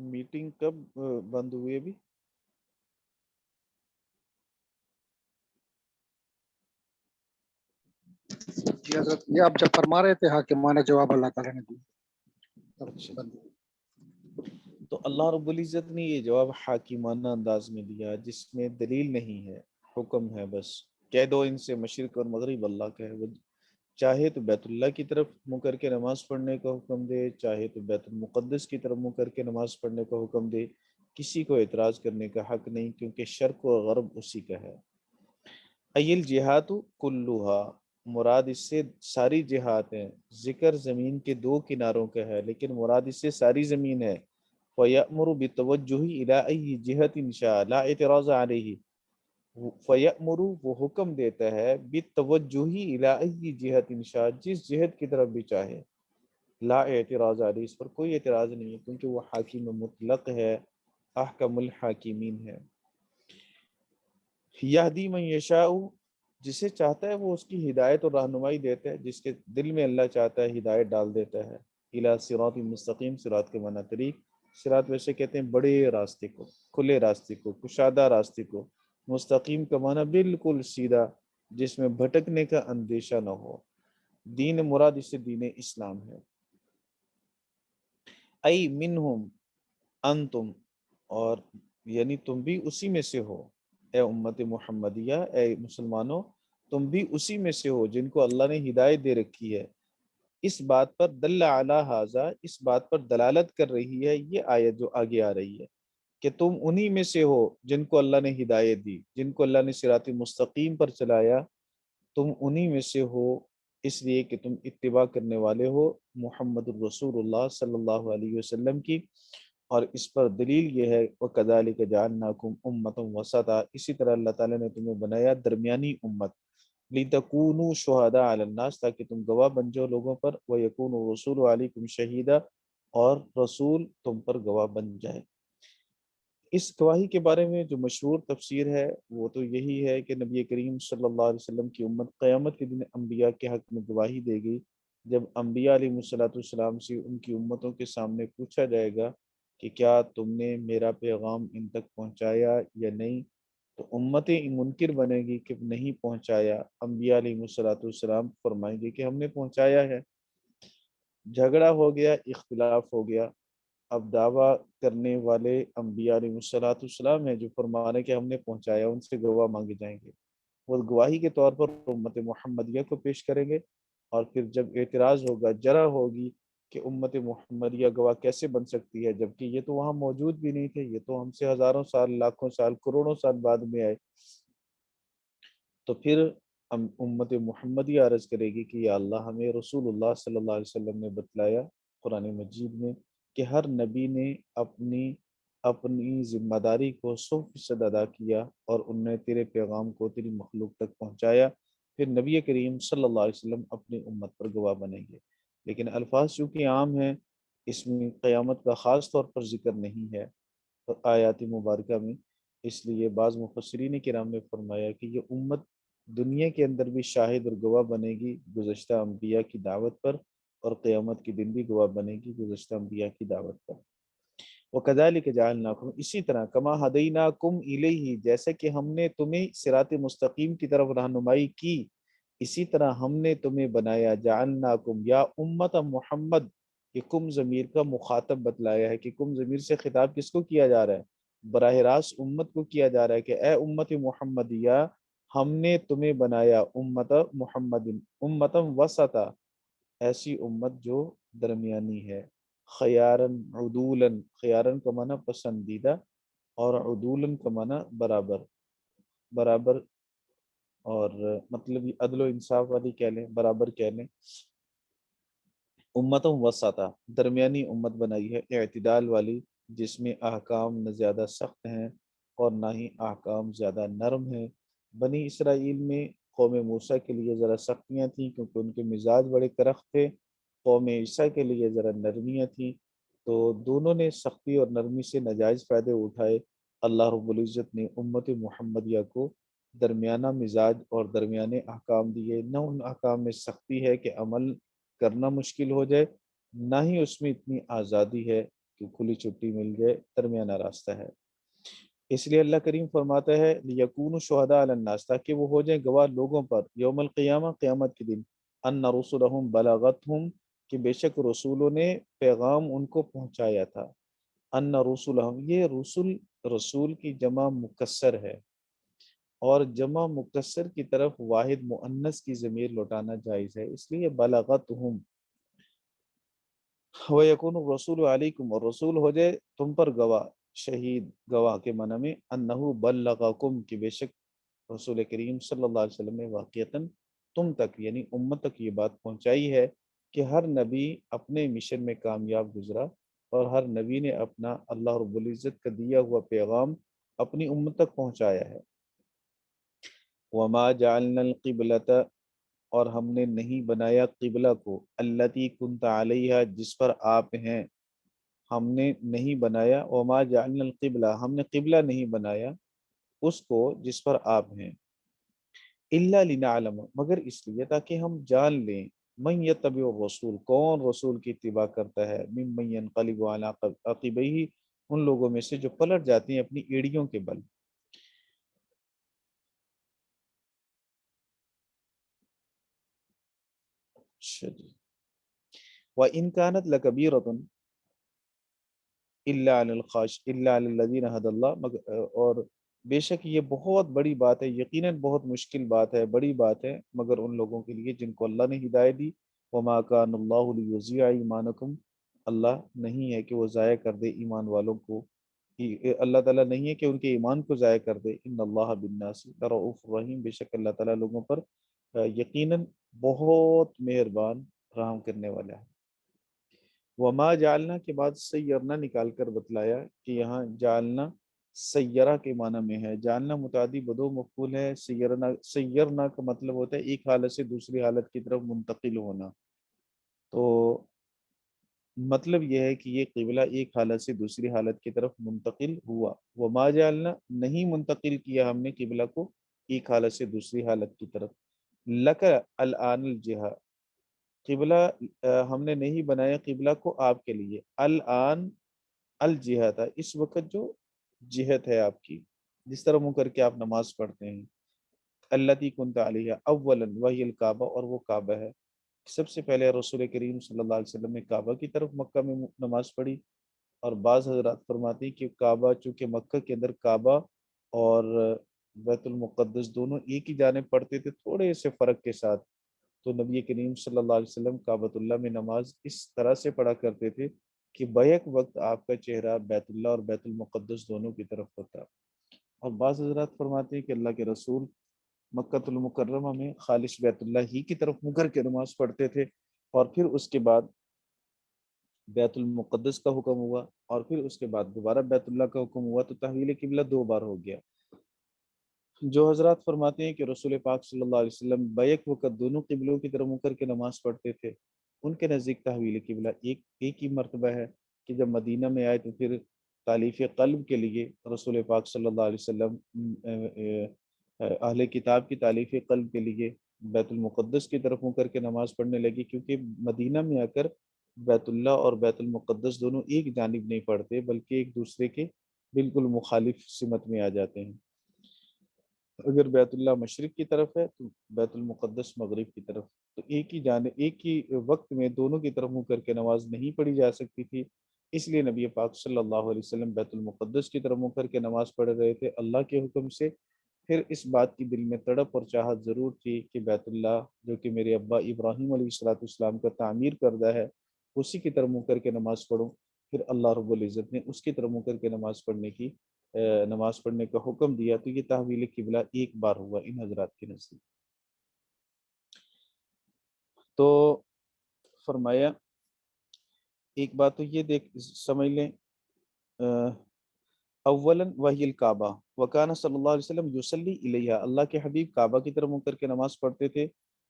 میٹنگ کب بند ہوئی ابھی؟ جی حضرت، یہ آپ جب فرما رہے تھے حاکمانہ جواب اللہ تعالیٰ نے دیا. اچھا، تو اللہ رب العزت نے یہ جواب حاکمانہ انداز میں دیا جس میں دلیل نہیں ہے، حکم ہے بس. کہہ دو ان سے مشرق اور مغرب اللہ کا ہے، وہ چاہے تو بیت اللہ کی طرف منہ کر کے نماز پڑھنے کا حکم دے، چاہے تو بیت المقدس کی طرف منہ کر کے نماز پڑھنے کا حکم دے، کسی کو اعتراض کرنے کا حق نہیں، کیونکہ شرق و غرب اسی کا ہے. ایل جہاد کلوہا، مراد اس سے ساری جہاد ہیں. ذکر زمین کے دو کناروں کا ہے لیکن مراد اس سے ساری زمین ہے. فَيَأْمُرُ بِالتَّوَجُّهِ إِلَىٰ أَيِّ جِهَةٍ شَاءَ لَا اعتراض عَلَيْهِ. فَيَأْمُرُ، وہ حکم دیتا ہے، بِالتَّوَجُّهِ إِلَىٰ أَيِّ جِهَةٍ شَاءَ، جس جہت کی طرف بھی چاہے. لا اعتراض علیہ، اس پر کوئی اعتراض نہیں ہے کیونکہ وہ حاکم مطلق ہے، احکم الحاکمین ہے. یہدی من یشاء، جسے چاہتا ہے وہ اس کی ہدایت اور رہنمائی دیتا ہے، جس کے دل میں اللہ چاہتا ہے ہدایت ڈال دیتا ہے. الی صراط مستقیم، صراط کے معنی طریق. صراط ویسے کہتے ہیں بڑے راستے کو، کھلے راستے کو، کشادہ راستے کو. مستقیم کا معنی بالکل سیدھا، جس میں بھٹکنے کا اندیشہ نہ ہو. دین مراد اس سے دین اسلام ہے. ای منہم انتم، اور یعنی تم بھی اسی میں سے ہو. اے امت محمدیہ، اے مسلمانوں، تم بھی اسی میں سے ہو جن کو اللہ نے ہدایت دے رکھی ہے. اس بات پر دل علی ھذا، اس بات پر دلالت کر رہی ہے یہ آیت جو آگے آ رہی ہے کہ تم انہی میں سے ہو جن کو اللہ نے ہدایت دی، جن کو اللہ نے صراط مستقیم پر چلایا. تم انہی میں سے ہو اس لیے کہ تم اتباع کرنے والے ہو محمد الرسول اللہ صلی اللہ علیہ وسلم کی. اور اس پر دلیل یہ ہے وَكَذَلِكَ جَعَلْنَاكُمْ أُمَّةً وَسَطًا، اسی طرح اللہ تعالیٰ نے تمہیں بنایا درمیانی امت. لِتَكُونُوا شُهَدَاءَ عَلَى النَّاسِ، تاکہ تم گواہ بن جاؤ لوگوں پر. وَيَكُونُ الرَّسُولُ عَلَيْكُمْ شَهِيدًا، اور رسول تم پر گواہ بن جائے. اس گواہی کے بارے میں جو مشہور تفسیر ہے وہ تو یہی ہے کہ نبی کریم صلی اللہ علیہ وسلم کی امت قیامت کے دن انبیاء کے حق میں گواہی دے گی. جب انبیاء علیہ الصلوۃ والسلام سے ان کی امتوں کے سامنے پوچھا جائے گا کہ کیا تم نے میرا پیغام ان تک پہنچایا یا نہیں، تو امتیں منکر بنے گی کہ نہیں پہنچایا. انبیاء علیہ الصلوۃ والسلام فرمائیں گے کہ ہم نے پہنچایا ہے. جھگڑا ہو گیا، اختلاف ہو گیا. اب دعویٰ کرنے والے انبیاء علیہ الصلوۃ والسلام ہیں جو فرما رہے ہیں کہ ہم نے پہنچایا، ان سے گواہ مانگے جائیں گے. وہ گواہی کے طور پر امت محمدیہ کو پیش کریں گے. اور پھر جب اعتراض ہوگا، جرح ہوگی کہ امت محمدیہ گواہ کیسے بن سکتی ہے جبکہ یہ تو وہاں موجود بھی نہیں تھے، یہ تو ہم سے ہزاروں سال، لاکھوں سال، کروڑوں سال بعد میں آئے. تو پھر امت محمدیہ عرض کرے گی کہ یا اللہ، ہمیں رسول اللہ صلی اللہ علیہ وسلم نے بتلایا قرآن مجید میں کہ ہر نبی نے اپنی ذمہ داری کو 100% ادا کیا اور ان نے تیرے پیغام کو تیری مخلوق تک پہنچایا. پھر نبی کریم صلی اللہ علیہ وسلم اپنی امت پر گواہ بنیں گے. لیکن الفاظ چونکہ عام ہیں، اس میں قیامت کا خاص طور پر ذکر نہیں ہے آیات مبارکہ میں، اس لیے بعض مفسرین کرام نے فرمایا کہ یہ امت دنیا کے اندر بھی شاہد اور گواہ بنے گی گزشتہ انبیاء کی دعوت پر، اور قیامت کے دن بھی گواہ بنے گی گزشتہ انبیاء کی دعوت پر. وَكَذَلِكَ جَعَلْنَاكُمْ، اسی طرح، كَمَا هَدَيْنَاكُمْ إِلَيْهِ، جیسے کہ ہم نے تمہیں صراط مستقیم کی طرف رہنمائی کی، اسی طرح ہم نے تمہیں بنایا. جعلناکم یا امت محمد، یہ کم ضمیر کا مخاطب بتلایا ہے کہ کم ضمیر سے خطاب کس کو کیا جا رہا ہے؟ براہ راست امت کو کیا جا رہا ہے کہ اے امت محمدیہ، ہم نے تمہیں بنایا امت محمد، امتم وسطا، ایسی امت جو درمیانی ہے. خیارن عدولن، خیارن کا معنی پسندیدہ، اور عدولن کا معنی برابر، برابر، اور مطلب یہ عدل و انصاف والی کہہ لیں، برابر کہہ لیں. امتم وسطا، درمیانی امت بنائی ہے، اعتدال والی، جس میں احکام نہ زیادہ سخت ہیں اور نہ ہی احکام زیادہ نرم ہیں. بنی اسرائیل میں قوم موسیٰ کے لیے ذرا سختیاں تھیں کیونکہ ان کے مزاج بڑے کرخت تھے. قوم عیسیٰ کے لیے ذرا نرمیاں تھیں. تو دونوں نے سختی اور نرمی سے ناجائز فائدے اٹھائے. اللہ رب العزت نے امت محمدیہ کو درمیانہ مزاج اور درمیانے احکام دیے. نہ ان احکام میں سختی ہے کہ عمل کرنا مشکل ہو جائے، نہ ہی اس میں اتنی آزادی ہے کہ کھلی چھٹی مل جائے، درمیانہ راستہ ہے۔ اس لیے اللہ کریم فرماتا ہے لیکونوا شہداء علی الناس، تاکہ وہ ہو جائیں گواہ لوگوں پر یوم القیامہ، قیامت کے دن، ان رسلہم بلغتہم، کہ بے شک رسولوں نے پیغام ان کو پہنچایا تھا۔ ان رسلہم، یہ رسول کی جمع مکسر ہے، اور جمع مکسر کی طرف واحد مؤنث کی ضمیر لوٹانا جائز ہے، اس لیے بلغتہم۔ وَيَكُونُ الرَّسُولُ عَلَيْكُمْ، اور رسول ہو جائے تم پر گواہ، شہید گواہ کے معنی میں، انہو بلغکم، کہ بے شک رسول کریم صلی اللہ علیہ وسلم نے واقعتاً تم تک یعنی امت تک یہ بات پہنچائی ہے کہ ہر نبی اپنے مشن میں کامیاب گزرا، اور ہر نبی نے اپنا اللہ رب العزت کا دیا ہوا پیغام اپنی امت تک پہنچایا ہے۔ وما جعلنا القبلۃ، اور ہم نے نہیں بنایا قبلہ کو، التی کنت علیہا، جس پر آپ ہیں، ہم نے نہیں بنایا، وما جعلنا القبلہ، ہم نے قبلہ نہیں بنایا اس کو جس پر آپ ہیں، الا لنعلم، مگر اس لیے تاکہ ہم جان لیں، من یتبع الرسول، کون رسول کی اتباع کرتا ہے، ممن ینقلب علی عقبیہ، ان لوگوں میں سے جو پلٹ جاتے ہیں اپنی ایڑیوں کے بل۔ اچھا جی، وَإِن كَانَتْ لَكَبِيرَةٌ إِلَّا عَلَى الَّذِينَ هَدَى اللَّهُ، اور بے شک یہ بہت بڑی بات ہے، یقیناً بہت مشکل بات ہے، بڑی بات ہے، مگر ان لوگوں کے لیے جن کو اللہ نے ہدایت دی۔ وَمَا كَانَ اللَّهُ لِيُضِيعَ إِيمَانَكُمْ، اللہ نہیں ہے کہ وہ ضائع کر دے ایمان والوں کو، اللہ تعالیٰ نہیں ہے کہ ان کے ایمان کو ضائع کر دے۔ ان اللہ بالناس لرؤوف رحیم، بے شک اللہ تعالیٰ لوگوں پر یقیناً بہت مہربان، رحم کرنے والا ہے۔ وما جعلنا کے بعد سیرنا نکال کر بتلایا کہ یہاں جعلنا سیرہ کے معنی میں ہے، جعلنا متعدی بدو مفعول ہے، سیرنا کا مطلب ہوتا ہے ایک حالت سے دوسری حالت کی طرف منتقل ہونا، تو مطلب یہ ہے کہ یہ قبلہ ایک حالت سے دوسری حالت کی طرف منتقل ہوا۔ وما جعلنا، نہیں منتقل کیا ہم نے قبلہ کو ایک حالت سے دوسری حالت کی طرف، لک الآن الجہہ، قبلہ ہم نے نہیں بنایا قبلہ کو آپ کے لیے، الآن الجہت، اس وقت جو جہت ہے آپ کی، جس طرح منہ کر کے آپ نماز پڑھتے ہیں، التی کنت علیہ اولا وہی الکعبہ، اور وہ کعبہ ہے۔ سب سے پہلے رسول کریم صلی اللہ علیہ وسلم نے کعبہ کی طرف مکہ میں نماز پڑھی، اور بعض حضرات فرماتے ہیں کہ کعبہ، چونکہ مکہ کے اندر کعبہ اور بیت المقدس دونوں ایک ہی جانب پڑھتے تھے تھوڑے سے فرق کے ساتھ، تو نبی کریم صلی اللہ علیہ وسلم کعبۃ اللہ میں نماز اس طرح سے پڑھا کرتے تھے کہ بیک وقت آپ کا چہرہ بیت اللہ اور بیت المقدس دونوں کی طرف ہوتا۔ اور بعض حضرات فرماتے ہیں کہ اللہ کے رسول مکۃ المکرمہ میں خالص بیت اللہ ہی کی طرف منہ کر کے نماز پڑھتے تھے، اور پھر اس کے بعد بیت المقدس کا حکم ہوا، اور پھر اس کے بعد دوبارہ بیت اللہ کا حکم ہوا، تو تحویل قبلہ دو بار ہو گیا۔ جو حضرات فرماتے ہیں کہ رسول پاک صلی اللہ علیہ وسلم بیک وقت دونوں قبلوں کی طرف منہ کر کے نماز پڑھتے تھے، ان کے نزدیک تحویل قبلہ ایک ہی مرتبہ ہے کہ جب مدینہ میں آئے تو پھر تالیف قلب کے لیے رسول پاک صلی اللہ علیہ وسلم اہل کتاب کی تالیف قلب کے لیے بیت المقدس کی طرف منہ کر کے نماز پڑھنے لگی، کیونکہ مدینہ میں آ کر بیت اللہ اور بیت المقدس دونوں ایک جانب نہیں پڑھتے بلکہ ایک دوسرے کے بالکل مخالف سمت میں آ جاتے ہیں۔ اگر بیت اللہ مشرق کی طرف ہے تو بیت المقدس مغرب کی طرف، تو ایک ہی وقت میں دونوں کی طرف منہ کر کے نماز نہیں پڑھی جا سکتی تھی، اس لیے نبی پاک صلی اللہ علیہ وسلم بیت المقدس کی طرف منہ کر کے نماز پڑھ رہے تھے اللہ کے حکم سے۔ پھر اس بات کی دل میں تڑپ اور چاہت ضرور تھی کہ بیت اللہ جو کہ میرے ابا ابراہیم علیہ السلام کا تعمیر کردہ ہے اسی کی طرف منہ کر کے نماز پڑھوں، پھر اللہ رب العزت نے اس کی طرف منہ کر کے نماز پڑھنے کا حکم دیا، تو یہ تحویل قبلہ ایک بار ہوا ان حضرات کے نزدیک۔ تو فرمایا ایک بات تو یہ سمجھ لیں، اولا وحی الکعبہ، وکانہ صلی اللہ علیہ وسلم یصلی الیہا، اللہ کے حبیب کعبہ کی طرف منہ کر کے نماز پڑھتے تھے۔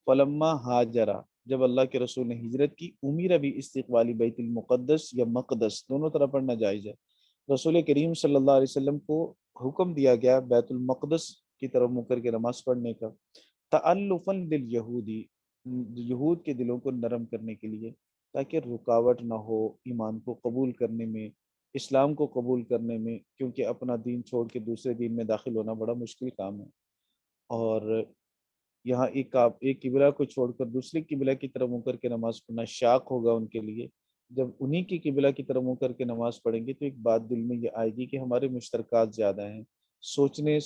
فلما ہاجرا، جب اللہ کے رسول نے ہجرت کی، امیر بھی استقبالی بیت المقدس یا مقدس دونوں طرح پڑھنا جائز ہے، رسول کریم صلی اللہ علیہ وسلم کو حکم دیا گیا بیت المقدس کی طرف منہ کر کے نماز پڑھنے کا، تألفا للیہودی، یہود کے دلوں کو نرم کرنے کے لیے، تاکہ رکاوٹ نہ ہو ایمان کو قبول کرنے میں، اسلام کو قبول کرنے میں، کیونکہ اپنا دین چھوڑ کے دوسرے دین میں داخل ہونا بڑا مشکل کام ہے، اور یہاں ایک قبلہ کو چھوڑ کر دوسری قبلہ کی طرف منہ کر کے نماز پڑھنا شاق ہوگا ان کے لیے۔ جب انہی کی قبلہ کی طرف منہ کر کے نماز پڑھیں گے تو ایک بات دل میں یہ آئے گی کہ ہمارے مشترکات زیادہ ہیں، سوچنے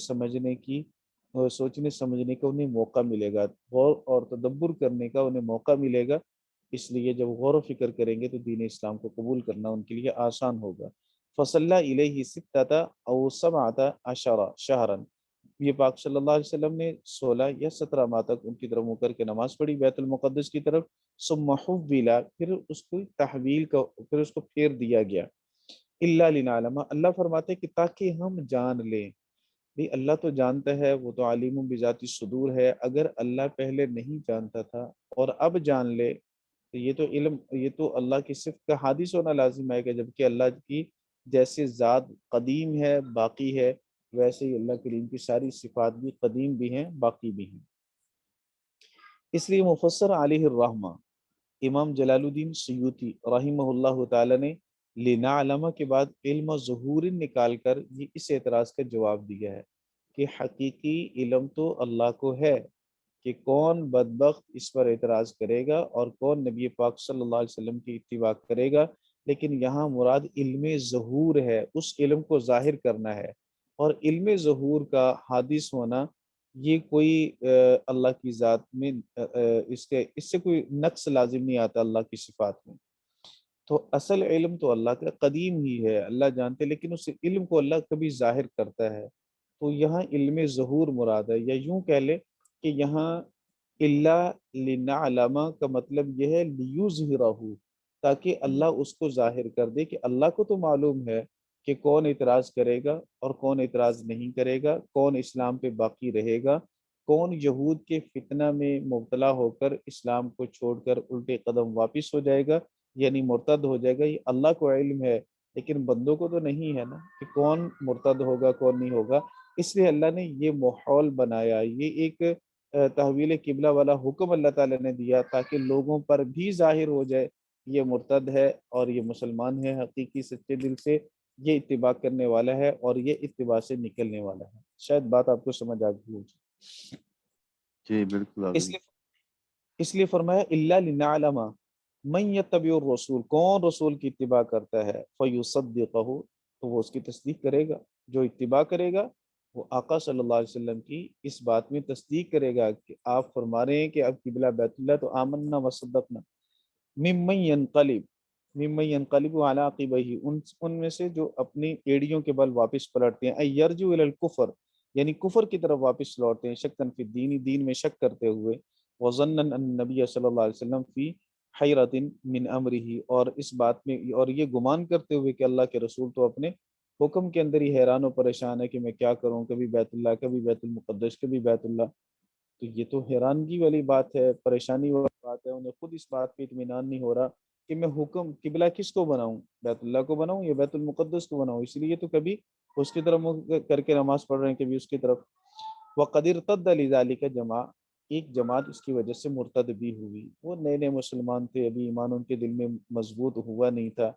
سمجھنے کا انہیں موقع ملے گا، غور اور تدبر کرنے کا انہیں موقع ملے گا، اس لیے جب غور و فکر کریں گے تو دین اسلام کو قبول کرنا ان کے لیے آسان ہوگا۔ فصلی الیہ ستۃ او سبعۃ عشر شہرا، یہ پاک صلی اللہ علیہ وسلم نے 16 یا 17 ماہ تک ان کی طرف منہ کر کے نماز پڑھی بیت المقدس کی طرف، ثم حولا، پھر اس کو تحویل کا، پھر اس کو پھیر دیا گیا، الا لنعلم، اللہ فرماتے ہیں کہ تاکہ ہم جان لیں، بھی اللہ تو جانتا ہے، وہ تو عالم بذات الصدور ہے، اگر اللہ پہلے نہیں جانتا تھا اور اب جان لے تو یہ تو علم، یہ تو اللہ کی صفت کا حادث ہونا لازم ہے، کہ جبکہ اللہ کی جیسے ذات قدیم ہے باقی ہے، ویسے ہی اللہ کریم کی ساری صفات بھی قدیم بھی ہیں باقی بھی ہیں۔ اس لیے مفسر علیہ الرحمہ امام جلال الدین سیوطی رحمہ اللہ تعالی نے لنعلم کے بعد علم ظہور نکال کر یہ اس اعتراض کا جواب دیا ہے کہ حقیقی علم تو اللہ کو ہے کہ کون بدبخت اس پر اعتراض کرے گا اور کون نبی پاک صلی اللہ علیہ وسلم کی اتباع کرے گا، لیکن یہاں مراد علم ظہور ہے، اس علم کو ظاہر کرنا ہے، اور علم ظہور کا حادث ہونا یہ کوئی اللہ کی ذات میں اس سے کوئی نقص لازم نہیں آتا اللہ کی صفات میں۔ تو اصل علم تو اللہ کا قدیم ہی ہے، اللہ جانتے، لیکن اس علم کو اللہ کبھی ظاہر کرتا ہے، تو یہاں علم ظہور مراد ہے، یا یوں کہہ لے کہ یہاں اللہ لنعلم کا مطلب یہ ہے لیظہرہ، تاکہ اللہ اس کو ظاہر کر دے کہ اللہ کو تو معلوم ہے کہ کون اعتراض کرے گا اور کون اعتراض نہیں کرے گا، کون اسلام پہ باقی رہے گا، کون یہود کے فتنہ میں مبتلا ہو کر اسلام کو چھوڑ کر الٹے قدم واپس ہو جائے گا، یعنی مرتد ہو جائے گا، یہ اللہ کو علم ہے، لیکن بندوں کو تو نہیں ہے نا کہ کون مرتد ہوگا کون نہیں ہوگا، اس لیے اللہ نے یہ ماحول بنایا، یہ ایک تحویل قبلہ والا حکم اللہ تعالیٰ نے دیا تاکہ لوگوں پر بھی ظاہر ہو جائے یہ مرتد ہے اور یہ مسلمان ہے حقیقی سچے دل سے، یہ اتباع کرنے والا ہے اور یہ اتباع سے نکلنے والا ہے۔ شاید بات آپ کو سمجھ آ گئی ہوگی۔ جی بالکل آ اس گئی۔ لیے اس لیے فرمایا الا لنعلم من یتبع الرسول، کون رسول کی اتباع کرتا ہے، فیصدقہ، تو وہ اس کی تصدیق کرے گا، جو اتباع کرے گا وہ آقا صلی اللہ علیہ وسلم کی اس بات میں تصدیق کرے گا کہ آپ فرما رہے ہیں کہ اب قبلہ بیت اللہ تو آمنا وصدقنا، ممن ینقلب علی عقبیہ، ان میں سے جو اپنی ایڑیوں کے بل واپس پلٹتے ہیں، یرجو الی الکفر، یعنی کفر کی طرف واپس لوٹتے ہیں، شکن فی الدین، دین میں شک کرتے ہوئے، وظنا ان النبی صلی اللہ علیہ وسلم فی حیرۃ من امرہ، اور اس بات میں اور یہ گمان کرتے ہوئے کہ اللہ کے رسول تو اپنے حکم کے اندر ہی حیران و پریشان ہے کہ میں کیا کروں، کبھی بیت اللہ، کبھی بیت المقدس، کبھی بیت اللہ، تو یہ تو حیرانگی والی بات ہے، پریشانی والی بات ہے، انہیں خود اس بات پہ اطمینان نہیں ہو رہا کہ میں حکم قبلہ کس کو بناؤں، بیت اللہ کو بناؤں یا بیت المقدس کو بناؤں، اس لیے تو کبھی اس کی طرف منہ کر کے نماز پڑھ رہے ہیں، کبھی اس کی طرف۔ وقد ارتد لذلك جماع، ایک جماعت اس کی وجہ سے مرتد بھی ہوئی، وہ نئے نئے مسلمان تھے، ابھی ایمان ان کے دل میں مضبوط ہوا نہیں تھا،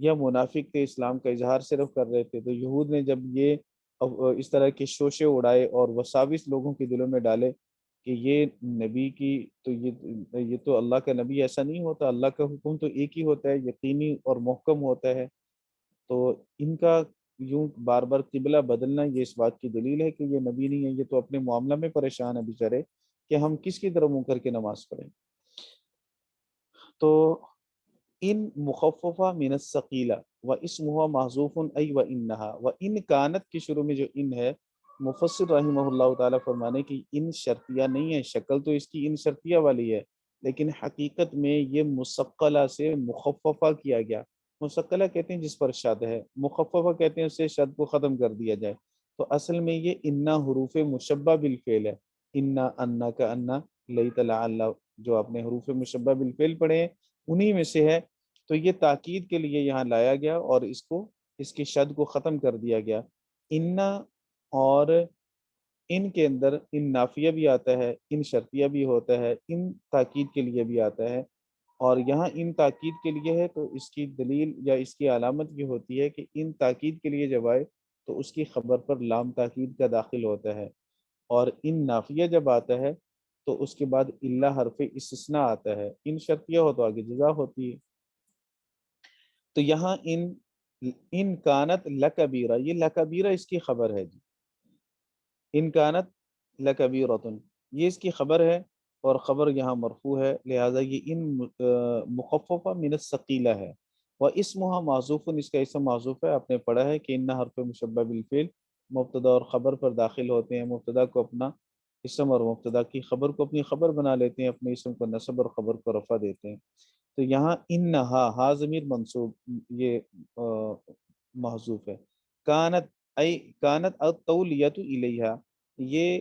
یا منافق تھے، اسلام کا اظہار صرف کر رہے تھے، تو یہود نے جب یہ اس طرح کے شوشے اڑائے اور وساوس لوگوں کے دلوں میں ڈالے کہ یہ نبی کی تو یہ تو اللہ کا نبی ایسا نہیں ہوتا، اللہ کا حکم تو ایک ہی ہوتا ہے، یقینی اور محکم ہوتا ہے، تو ان کا یوں بار بار قبلہ بدلنا یہ اس بات کی دلیل ہے کہ یہ نبی نہیں ہے، یہ تو اپنے معاملہ میں پریشان ہے بیچارے کہ ہم کس کی طرف منہ کر کے نماز پڑھیں۔ تو ان مخففہ من الثقیلہ و اسمہ محذوف ای و انہا، و ان کانت کی شروع میں جو ان ہے، مفسر رحمہ اللہ تعالیٰ فرمانے کی ان شرطیہ نہیں ہے، شکل تو اس کی ان شرطیہ والی ہے، لیکن حقیقت میں یہ مسقلہ سے مخففہ کیا گیا، مسقلہ کہتے ہیں جس پر شد ہے، مخففہ کہتے ہیں اس سے شد کو ختم کر دیا جائے، تو اصل میں یہ انا حروف مشبہ بالفعل ہے، انا، انا کا انا، لیت لعل، جو آپ نے حروف مشبہ بالفعل پڑھے ہیں انہی میں سے ہے، تو یہ تاکید کے لیے یہاں لایا گیا اور اس کی شد کو ختم کر دیا گیا۔ انا اور ان کے اندر ان نافیہ بھی آتا ہے، ان شرطیہ بھی ہوتا ہے، ان تاکید کے لیے بھی آتا ہے، اور یہاں ان تاکید کے لیے ہے تو اس کی دلیل یا اس کی علامت یہ ہوتی ہے کہ ان تاکید کے لیے جب آئے تو اس کی خبر پر لام تاکید کا داخل ہوتا ہے، اور ان نافیہ جب آتا ہے تو اس کے بعد اللہ حرف استثناء آتا ہے، ان شرطیہ ہو تو آگے جزا ہوتی ہے۔ تو یہاں ان کانت لکبیرہ، یہ لکبیرہ اس کی خبر ہے جی، ان کانت لکبیرۃن یہ اس کی خبر ہے، اور خبر یہاں مرفوع ہے، لہذا یہ ان مخففہ من الثقیلہ ہے، واسمها معذوف، اس کا اسم معذوف ہے، آپ نے پڑھا ہے کہ ان حرف مشبہ بالفعل مبتدا اور خبر پر داخل ہوتے ہیں، مبتدا کو اپنا اسم اور مبتدا کی خبر کو اپنی خبر بنا لیتے ہیں، اپنے اسم کو نصب اور خبر کو رفع دیتے ہیں۔ تو یہاں ہا ضمیر منصوب، یہ محذوف ہے، کانت التولیۃ الیہا، یہ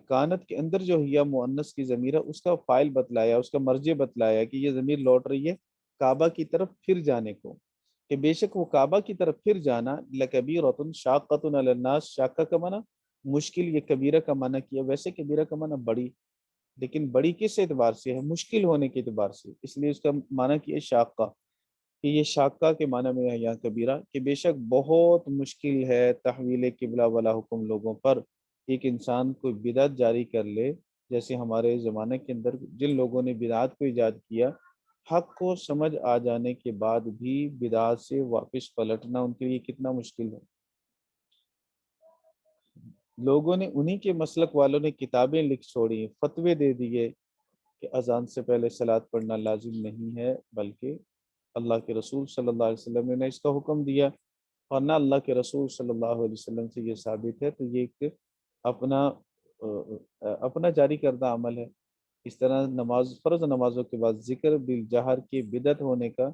کانت کے اندر جو ہیا مؤنث کی ضمیر ہے اس کا فاعل بتلایا، اس کا مرجع بتلایا کہ یہ ضمیر لوٹ رہی ہے کعبہ کی طرف پھر جانے کو، کہ بے شک وہ کعبہ کی طرف پھر جانا لکبیرۃ شاقۃ علی الناس، شاقہ کا معنی مشکل، یہ کبیرہ کا معنی کیا، ویسے کبیرہ کا معنی بڑی، لیکن بڑی کس اعتبار سے ہے؟ مشکل ہونے کے اعتبار سے، اس لیے اس کا معنی کیا شاقہ، کہ یہ شاقہ کے معنی میں ہے یہاں کبیرہ، کہ بے شک بہت مشکل ہے تحویل قبلہ والا حکم لوگوں پر، ایک انسان کوئی بدعت جاری کر لے، جیسے ہمارے زمانے کے اندر جن لوگوں نے بدعت کو ایجاد کیا، حق کو سمجھ آ جانے کے بعد بھی بدعت سے واپس پلٹنا ان کے لیے کتنا مشکل ہے۔ لوگوں نے انہی کے مسلک والوں نے کتابیں لکھ چھوڑی، فتوے دے دیے کہ اذان سے پہلے صلاۃ پڑھنا لازم نہیں ہے، بلکہ اللہ کے رسول صلی اللہ علیہ وسلم نے اس کا حکم دیا، اور نہ اللہ کے رسول صلی اللہ علیہ وسلم سے یہ ثابت ہے، تو یہ ایک اپنا جاری کردہ عمل ہے۔ اس طرح نماز، فرض نمازوں کے بعد ذکر بالجہر کے بدعت ہونے کا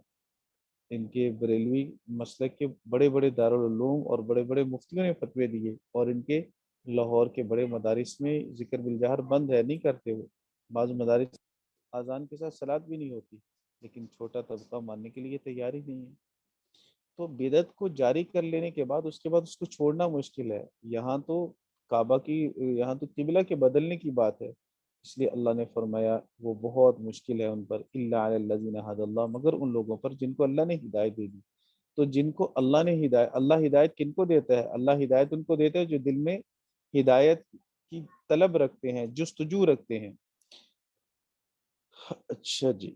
ان کے بریلوی مسلک کے بڑے بڑے دارالعلوم اور بڑے بڑے مفتیوں نے فتوے دیے، اور ان کے لاہور کے بڑے مدارس میں ذکر بالجہر بند ہے، نہیں کرتے وہ، بعض مدارس اذان کے ساتھ صلاۃ بھی نہیں ہوتی، لیکن چھوٹا طبقہ ماننے کے لیے تیار ہی نہیں ہے۔ تو بدعت کو جاری کر لینے کے بعد اس کے بعد اس کو چھوڑنا مشکل ہے، یہاں تو کعبہ کی، یہاں تو قبلہ کے بدلنے کی بات ہے، اس لیے اللہ نے فرمایا وہ بہت مشکل ہے ان پر، الا علی الذین ھدی اللہ، مگر ان لوگوں پر جن کو اللہ نے ہدایت دے دی۔ تو جن کو اللہ نے ہدایت، اللہ ہدایت کن کو دیتا ہے؟ اللہ ہدایت ان کو دیتا ہے جو دل میں ہدایت کی طلب رکھتے ہیں، جستجو رکھتے ہیں۔ اچھا جی،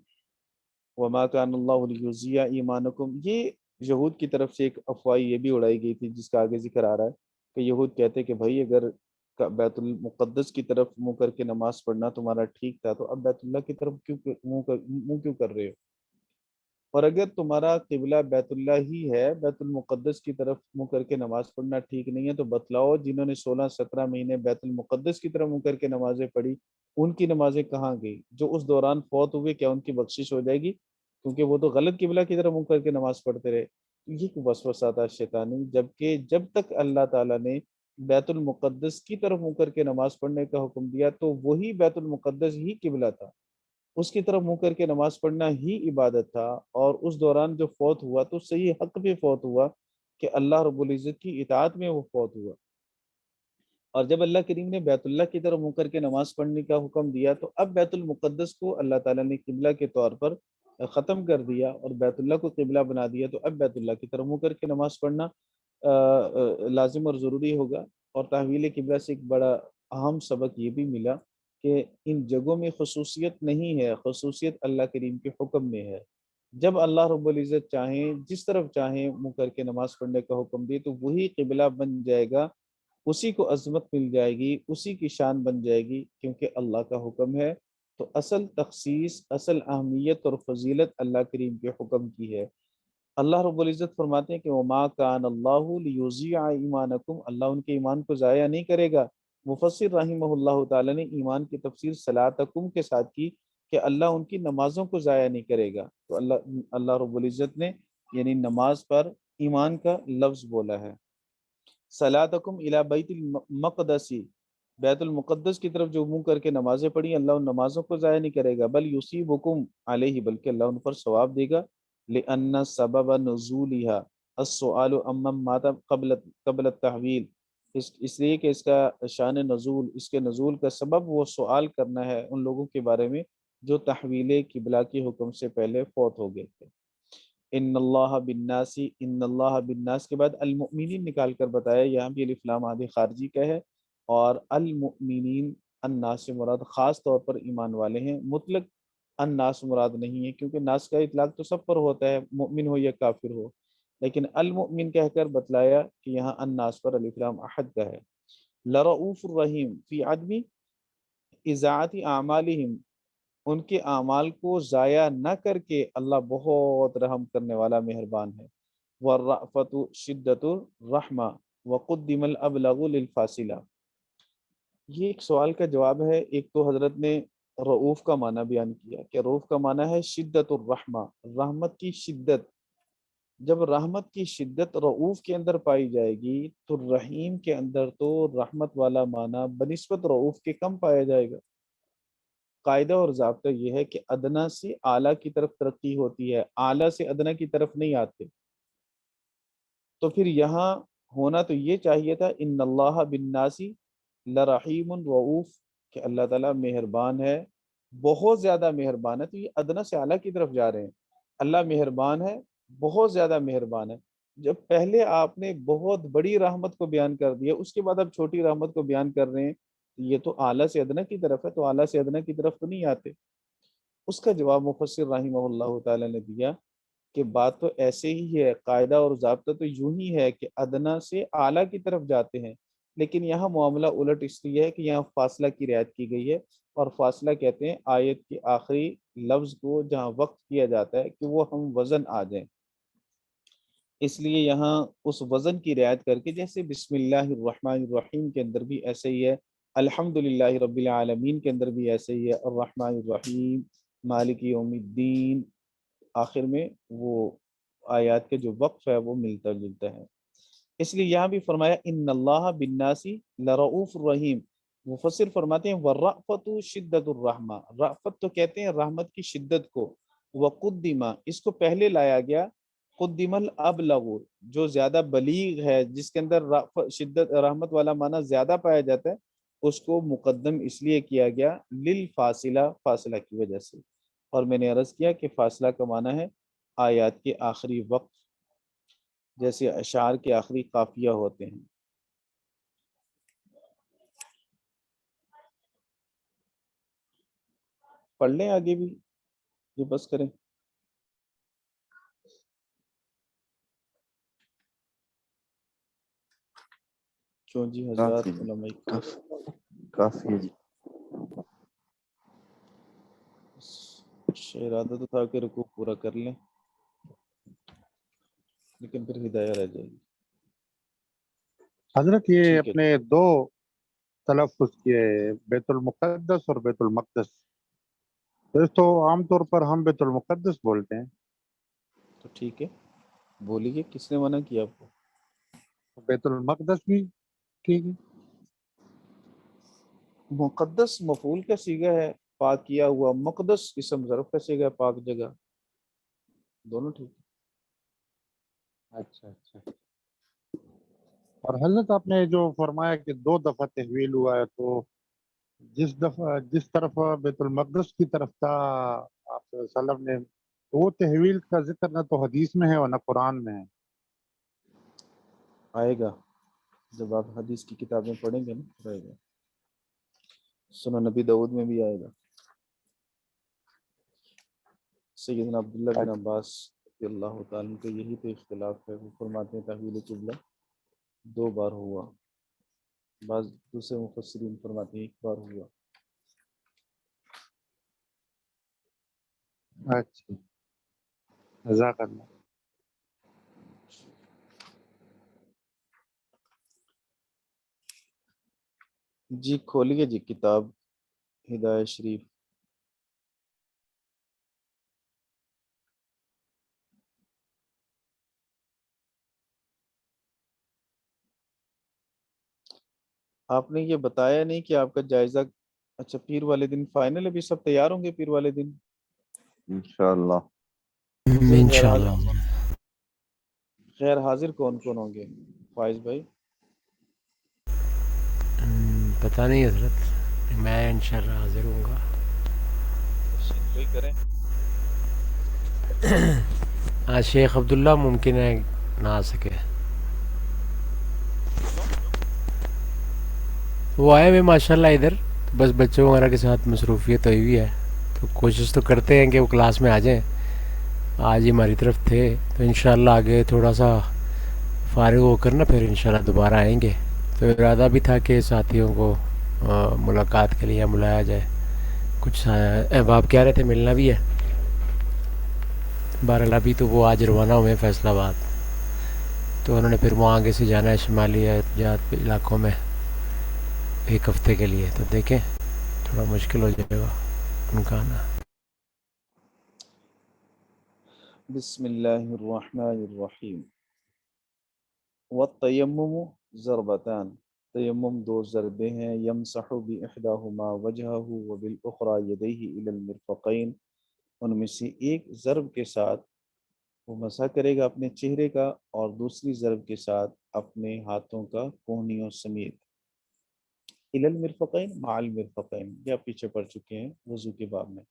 وما کان اللہ لیضیع ایمانکم، یہ یہود کی طرف سے ایک افواہ یہ بھی اڑائی گئی تھی جس کا آگے ذکر آ رہا ہے، کہ یہود کہتے کہ بھائی اگر بیت المقدس کی طرف منہ کر کے نماز پڑھنا تمہارا ٹھیک تھا، تو اب بیت اللہ کی طرف منہ کیوں کر رہے ہو؟ اور اگر تمہارا قبلہ بیت اللہ ہی ہے، بیت المقدس کی طرف منہ کر کے نماز پڑھنا ٹھیک نہیں ہے، تو بتلاؤ جنہوں نے 16-17 مہینے بیت المقدس کی طرف منہ کر کے نمازیں پڑھی، ان کی نمازیں کہاں گئی؟ جو اس دوران فوت ہوئے، کیا ان کی بخشش ہو جائے گی؟ کیونکہ وہ تو غلط قبلہ کی طرف منہ کر کے نماز پڑھتے رہے۔ یہ وسوسہ تھا شیطانی، جبکہ جب تک اللہ تعالیٰ نے بیت المقدس کی طرف منہ کر کے نماز پڑھنے کا حکم دیا تو وہی بیت المقدس ہی قبلہ تھا، اس کی طرف منہ کر کے نماز پڑھنا ہی عبادت تھا، اور اس دوران جو فوت ہوا تو صحیح حق پہ فوت ہوا کہ اللہ رب العزت کی اطاعت میں وہ فوت ہوا۔ اور جب اللہ کریم نے بیت اللہ کی طرف منہ کر کے نماز پڑھنے کا حکم دیا تو اب بیت المقدس کو اللہ تعالیٰ نے قبلہ کے طور پر ختم کر دیا اور بیت اللہ کو قبلہ بنا دیا، تو اب بیت اللہ کی طرف منہ کر کے نماز پڑھنا لازم اور ضروری ہوگا۔ اور تحویل قبلہ سے ایک بڑا اہم سبق یہ بھی ملا کہ ان جگہوں میں خصوصیت نہیں ہے، خصوصیت اللہ کریم کے حکم میں ہے۔ جب اللہ رب العزت چاہیں، جس طرف چاہیں منہ کر کے نماز پڑھنے کا حکم دے تو وہی قبلہ بن جائے گا، اسی کو عظمت مل جائے گی، اسی کی شان بن جائے گی، کیونکہ اللہ کا حکم ہے۔ تو اصل تخصیص، اصل اہمیت اور فضیلت اللہ کریم کے حکم کی ہے۔ اللہ رب العزت فرماتے ہیں کہ وما کان اللہ لیضیع ایمانکم، اللہ ان کے ایمان کو ضائع نہیں کرے گا۔ مفسر رحمہ اللہ تعالی نے ایمان کی تفسیر صلاتکم کے ساتھ کی کہ اللہ ان کی نمازوں کو ضائع نہیں کرے گا، تو اللہ رب العزت نے یعنی نماز پر ایمان کا لفظ بولا ہے۔ صلاتکم الی بیت المقدس، بیت المقدس کی طرف جو منہ کر کے نمازیں پڑھی اللہ ان نمازوں کو ضائع نہیں کرے گا، بل یصیبکم علیہ، بلکہ اللہ ان پر ثواب دے گا، لأن سبب نزولها السؤال امم مات قبل التحویل، اس لیے کہ اس کا شان نزول، اس کے نزول کا سبب وہ سوال کرنا ہے ان لوگوں کے بارے میں جو تحویل قبلہ کے حکم سے پہلے فوت ہو گئے تھے۔ ان اللہ بالناسی، ان اللہ بالناس کے بعد المؤمنین نکال کر بتایا، یہاں بھی الف لام عادی خارجی کا ہے، اور المؤمنین الناس سے مراد خاص طور پر ایمان والے ہیں، مطلق الناس مراد نہیں ہے، کیونکہ ناس کا اطلاق تو سب پر ہوتا ہے، مؤمن ہو یا کافر ہو، لیکن المؤمن کہہ کر بتلایا کہ یہاں الناس پر الف لام احد کا ہے۔ لرؤوف الرحیم فی عدم اذاعت اعمالہم، ان کے اعمال کو ضائع نہ کر کے اللہ بہت رحم کرنے والا مہربان ہے۔ والرأفت شدت الرحمہ وقدم الابلغ للفاصلہ، یہ ایک سوال کا جواب ہے۔ ایک تو حضرت نے رؤوف کا معنی بیان کیا کہ رؤوف کا معنی ہے شدت الرحمہ، رحمت کی شدت۔ جب رحمت کی شدت رؤوف کے اندر پائی جائے گی تو رحیم کے اندر تو رحمت والا معنی بنسبت رؤوف کے کم پایا جائے گا۔ قاعدہ اور ضابطہ یہ ہے کہ ادنا سے اعلیٰ کی طرف ترقی ہوتی ہے، اعلیٰ سے ادنا کی طرف نہیں آتے۔ تو پھر یہاں ہونا تو یہ چاہیے تھا ان اللہ بالناسی لرحیم رؤوف، کہ اللہ تعالیٰ مہربان ہے، بہت زیادہ مہربان ہے۔ تو یہ ادنا سے اعلیٰ کی طرف جا رہے ہیں، اللہ مہربان ہے، بہت زیادہ مہربان ہے۔ جب پہلے آپ نے بہت بڑی رحمت کو بیان کر دیا، اس کے بعد اب چھوٹی رحمت کو بیان کر رہے ہیں، یہ تو اعلیٰ سے ادنا کی طرف ہے، تو اعلیٰ سے ادنا کی طرف تو نہیں آتے۔ اس کا جواب مفسر رحمہ اللہ تعالیٰ نے دیا کہ بات تو ایسے ہی ہے، قاعدہ اور ضابطہ تو یوں ہی ہے کہ ادنا سے اعلیٰ کی طرف جاتے ہیں، لیکن یہاں معاملہ الٹ اس لیے ہے کہ یہاں فاصلہ کی رعایت کی گئی ہے، اور فاصلہ کہتے ہیں آیت کے آخری لفظ کو جہاں وقت کیا جاتا ہے کہ وہ ہم وزن آ جائیں، اس لیے یہاں اس وزن کی رعایت کر کے، جیسے بسم اللہ الرحمن الرحیم کے اندر بھی ایسے ہی ہے، الحمدللہ رب العالمین کے اندر بھی ایسے ہی ہے، الرحمن الرحیم مالک یوم الدین، آخر میں وہ آیات کے جو وقف ہے وہ ملتا جلتا ہے۔ اس لیے یہاں بھی فرمایا ان اللہ بالناسی لرؤوف الرحیم، مفسر فرماتے ہیں والرأفت شدت الرحمہ، رأفت تو کہتے ہیں رحمت کی شدت کو، وقدمہ اس کو پہلے لایا گیا، قدم الابلغ جو زیادہ بلیغ ہے، جس کے اندر شدت رحمت والا معنی زیادہ پایا جاتا ہے، اس کو مقدم اس لیے کیا گیا للفاصلہ، فاصلہ کی وجہ سے۔ اور میں نے عرض کیا کہ فاصلہ کا معنی ہے آیات کے آخری وقت، جیسے اشعار کے آخری قافیہ ہوتے ہیں۔ پڑھ لیں آگے بھی، یہ بس کریں۔ کیوں جی حضرات علماء کافی ہے جی۔ ارادہ تو تھا کہ رکوع پورا کر لیں، لیکن پھر ہدایہ رہ جائے گی۔ حضرت یہ ٹھیک ہے اپنے دو تلفظ کیے، بیت المقدس اور بیت المقدس، تو عام طور پر ہم بیت المقدس بولتے ہیں، تو ٹھیک ہے، بولیے کس نے منع کیا آپ کو؟ بیت المقدس بھی ٹھیک ہے۔ مقدس مفعول کا صیغہ ہے، پاک کیا ہوا، مقدس اسم ظرف کا صیغہ ہے، پاک جگہ، دونوں ٹھیک ہے۔ اچھا اچھا۔ اور حضرت آپ نے جو فرمایا کہ 2 دفعہ تحویل ہوا ہے، تو جس طرف بیت المقدس کی طرف تھا آپ صلی اللہ علیہ وسلم نے، تو وہ تحویل کا ذکر نہ تو حدیث میں ہے اور نہ قرآن میں ہے۔ آئے گا جب آپ حدیث کی کتابیں پڑھیں گے نا، رہے گا، سنن نبی داؤد میں بھی آئے گا۔ سیدنا عبداللہ بن عباس رضی اللہ تعالیٰ کا یہی تو اختلاف ہے، وہ فرماتے ہیں تحویل قبلہ 2 بار ہوا، بعض دوسرے مفسرین فرماتے ہیں 1 بار ہوا۔ اچھا، جزاک اللہ۔ جی کھولیے جی کتاب ہدایہ شریف۔ آپ نے یہ بتایا نہیں کہ آپ کا جائزہ، اچھا پیر والے دن فائنل ہے، بھی سب تیار ہوں گے پیر والے دن انشاءاللہ۔ انشاءاللہ۔ غیر حاضر کون کون ہوں گے فائز بھائی؟ پتہ نہیں حضرت، میں انشاءاللہ حاضر ہوں گا۔ کوئی کریں؟ ہاں شیخ عبداللہ ممکن ہے نہ آ سکے. وہ آئے ہوئے ماشاء اللہ ادھر، بس بچوں وغیرہ کے ساتھ مصروفیت ہوئی ہوئی ہے، تو کوشش تو کرتے ہیں کہ وہ کلاس میں آ جائیں. آج ہی ہماری طرف تھے، تو انشاءاللہ آگے تھوڑا سا فارغ ہو کر نا پھر انشاءاللہ دوبارہ آئیں گے. تو ارادہ بھی تھا کہ ساتھیوں کو ملاقات کے لیے بلایا جائے. کچھ احباب کہہ رہے تھے ملنا بھی ہے. بہرحال ابھی تو وہ آج روانہ ہوئے ہیں فیصل آباد، تو انہوں نے پھر وہاں آگے سے جانا ہے شمالی جات علاقوں میں ایک ہفتے کے لیے. تو دیکھیں تھوڑا مشکل ہو جائے گا ان کا آنا. بسم اللہ الرحمن الرحیم. والتیمم ضربتان، تیمم دو ضربیں ہیں. یمسح باحداہما وجہہ وبالاخری یدیہ الی المرفقین، ان میں سے ایک ضرب کے ساتھ وہ مسح کرے گا اپنے چہرے کا، اور دوسری ضرب کے ساتھ اپنے ہاتھوں کا کوہنیوں سمیت. الی المرفقین مع المرفقین، یہ آپ پیچھے پڑھ چکے ہیں وضو کے باب میں.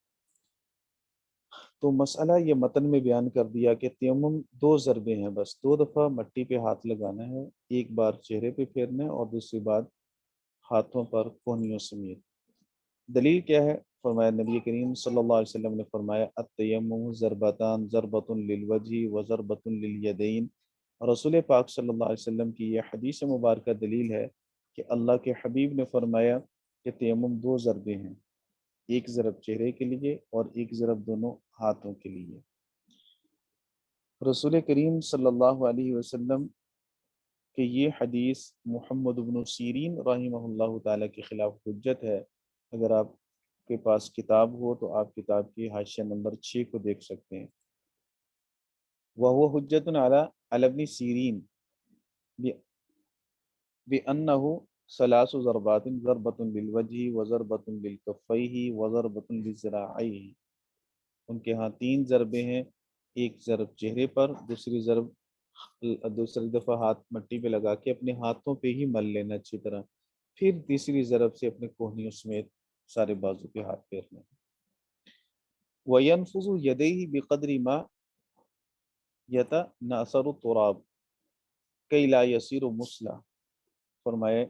تو مسئلہ یہ متن میں بیان کر دیا کہ تیمم دو ضربیں ہیں، بس دو دفعہ مٹی پہ ہاتھ لگانا ہے، ایک بار چہرے پہ پھیرنا ہے اور دوسری بار ہاتھوں پر کوہنیوں سمیت. دلیل کیا ہے؟ فرمایا نبی کریم صلی اللہ علیہ وسلم نے فرمایا التیمم ضربتان، ضربۃ للوجہ و ضربۃ للیدین. رسول پاک صلی اللہ علیہ وسلم کی یہ حدیث مبارکہ دلیل ہے کہ اللہ کے حبیب نے فرمایا کہ تیمم دو ضربیں ہیں، ایک ضرب چہرے کے لیے اور ایک ضرب دونوں ہاتھوں کے لیے. رسول کریم صلی اللہ علیہ وسلم کہ یہ حدیث محمد بن سیرین رحمہ اللہ تعالیٰ کے خلاف حجت ہے. اگر آپ کے پاس کتاب ہو تو آپ کتاب کی حاشیہ نمبر 6 کو دیکھ سکتے ہیں. وَهُوَ حُجَّةٌ عَلَى ابْنِ سیرین بِأَنَّهُ ثلاث ضربات، ضربۃ للوجہ وضربۃ للکفیہ وضربۃ للذراعیہ. ان کے ہاں تین ضربیں ہیں، ایک ضرب چہرے پر، دوسری دفعہ ہاتھ مٹی پہ لگا کے اپنے ہاتھوں پہ ہی مل لینا اچھی طرح، پھر تیسری ضرب سے اپنے کوہنیوں سمیت سارے بازو پہ ہاتھ پھیرنا. وَيَنْفُضُ يَدَيْهِ بِقَدْرِ مَا يَتَنَاثَرُ التُّرَابُ كَيْ لَا يَصِيرُ مُسْلًا. فرمائے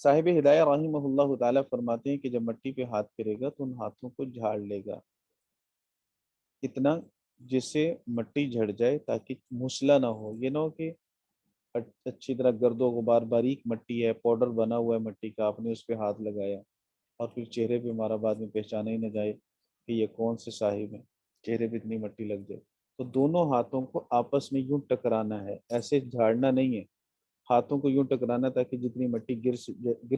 صاحب ہدایہ رحمہ اللہ تعالیٰ فرماتے ہیں کہ جب مٹی پہ ہاتھ پھیرے گا تو ان ہاتھوں کو جھاڑ لے گا اتنا جس سے مٹی جھڑ جائے، تاکہ مسلح نہ ہو. یہ نہ ہو کہ اچھی طرح گرد و غبار باریک مٹی ہے، پاؤڈر بنا ہوا ہے مٹی کا، آپ نے اس پہ ہاتھ لگایا اور پھر چہرے پہ مارا، بعد میں پہچانا ہی نہ جائے کہ یہ کون سے صاحب ہیں، چہرے پہ اتنی مٹی لگ جائے. تو دونوں ہاتھوں کو آپس میں یوں ٹکرانا ہے، ایسے جھاڑنا نہیں ہے، ہاتھوں کو یوں ٹکرانا تاکہ جتنی مٹی گر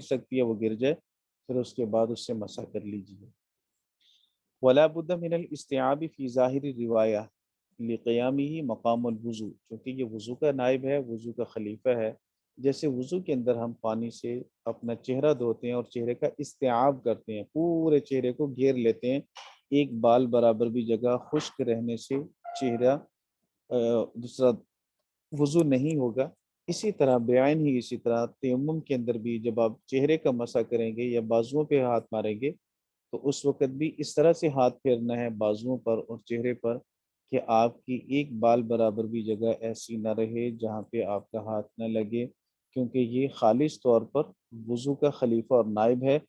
سکتی ہے وہ گر جائے، پھر اس کے بعد اس سے مسح کر لیجیے. ولا بد من الاستیعاب فی ظاہر روایہ لقیامہ مقام الوضو، چونکہ یہ وضو کا نائب ہے، وضو کا خلیفہ ہے. جیسے وضو کے اندر ہم پانی سے اپنا چہرہ دھوتے ہیں اور چہرے کا استیعاب کرتے ہیں، پورے چہرے کو گھیر لیتے ہیں، ایک بال برابر بھی جگہ خشک رہنے سے چہرہ دوسرا وضو نہیں ہوگا. اسی طرح بعین ہی اسی طرح تیمم کے اندر بھی جب آپ چہرے کا مسح کریں گے یا بازوؤں پہ ہاتھ ماریں گے تو اس وقت بھی اس طرح سے ہاتھ پھیرنا ہے بازوؤں پر اور چہرے پر کہ آپ کی ایک بال برابر بھی جگہ ایسی نہ رہے جہاں پہ آپ کا ہاتھ نہ لگے، کیونکہ یہ خالص طور پر وضو کا خلیفہ اور نائب ہے.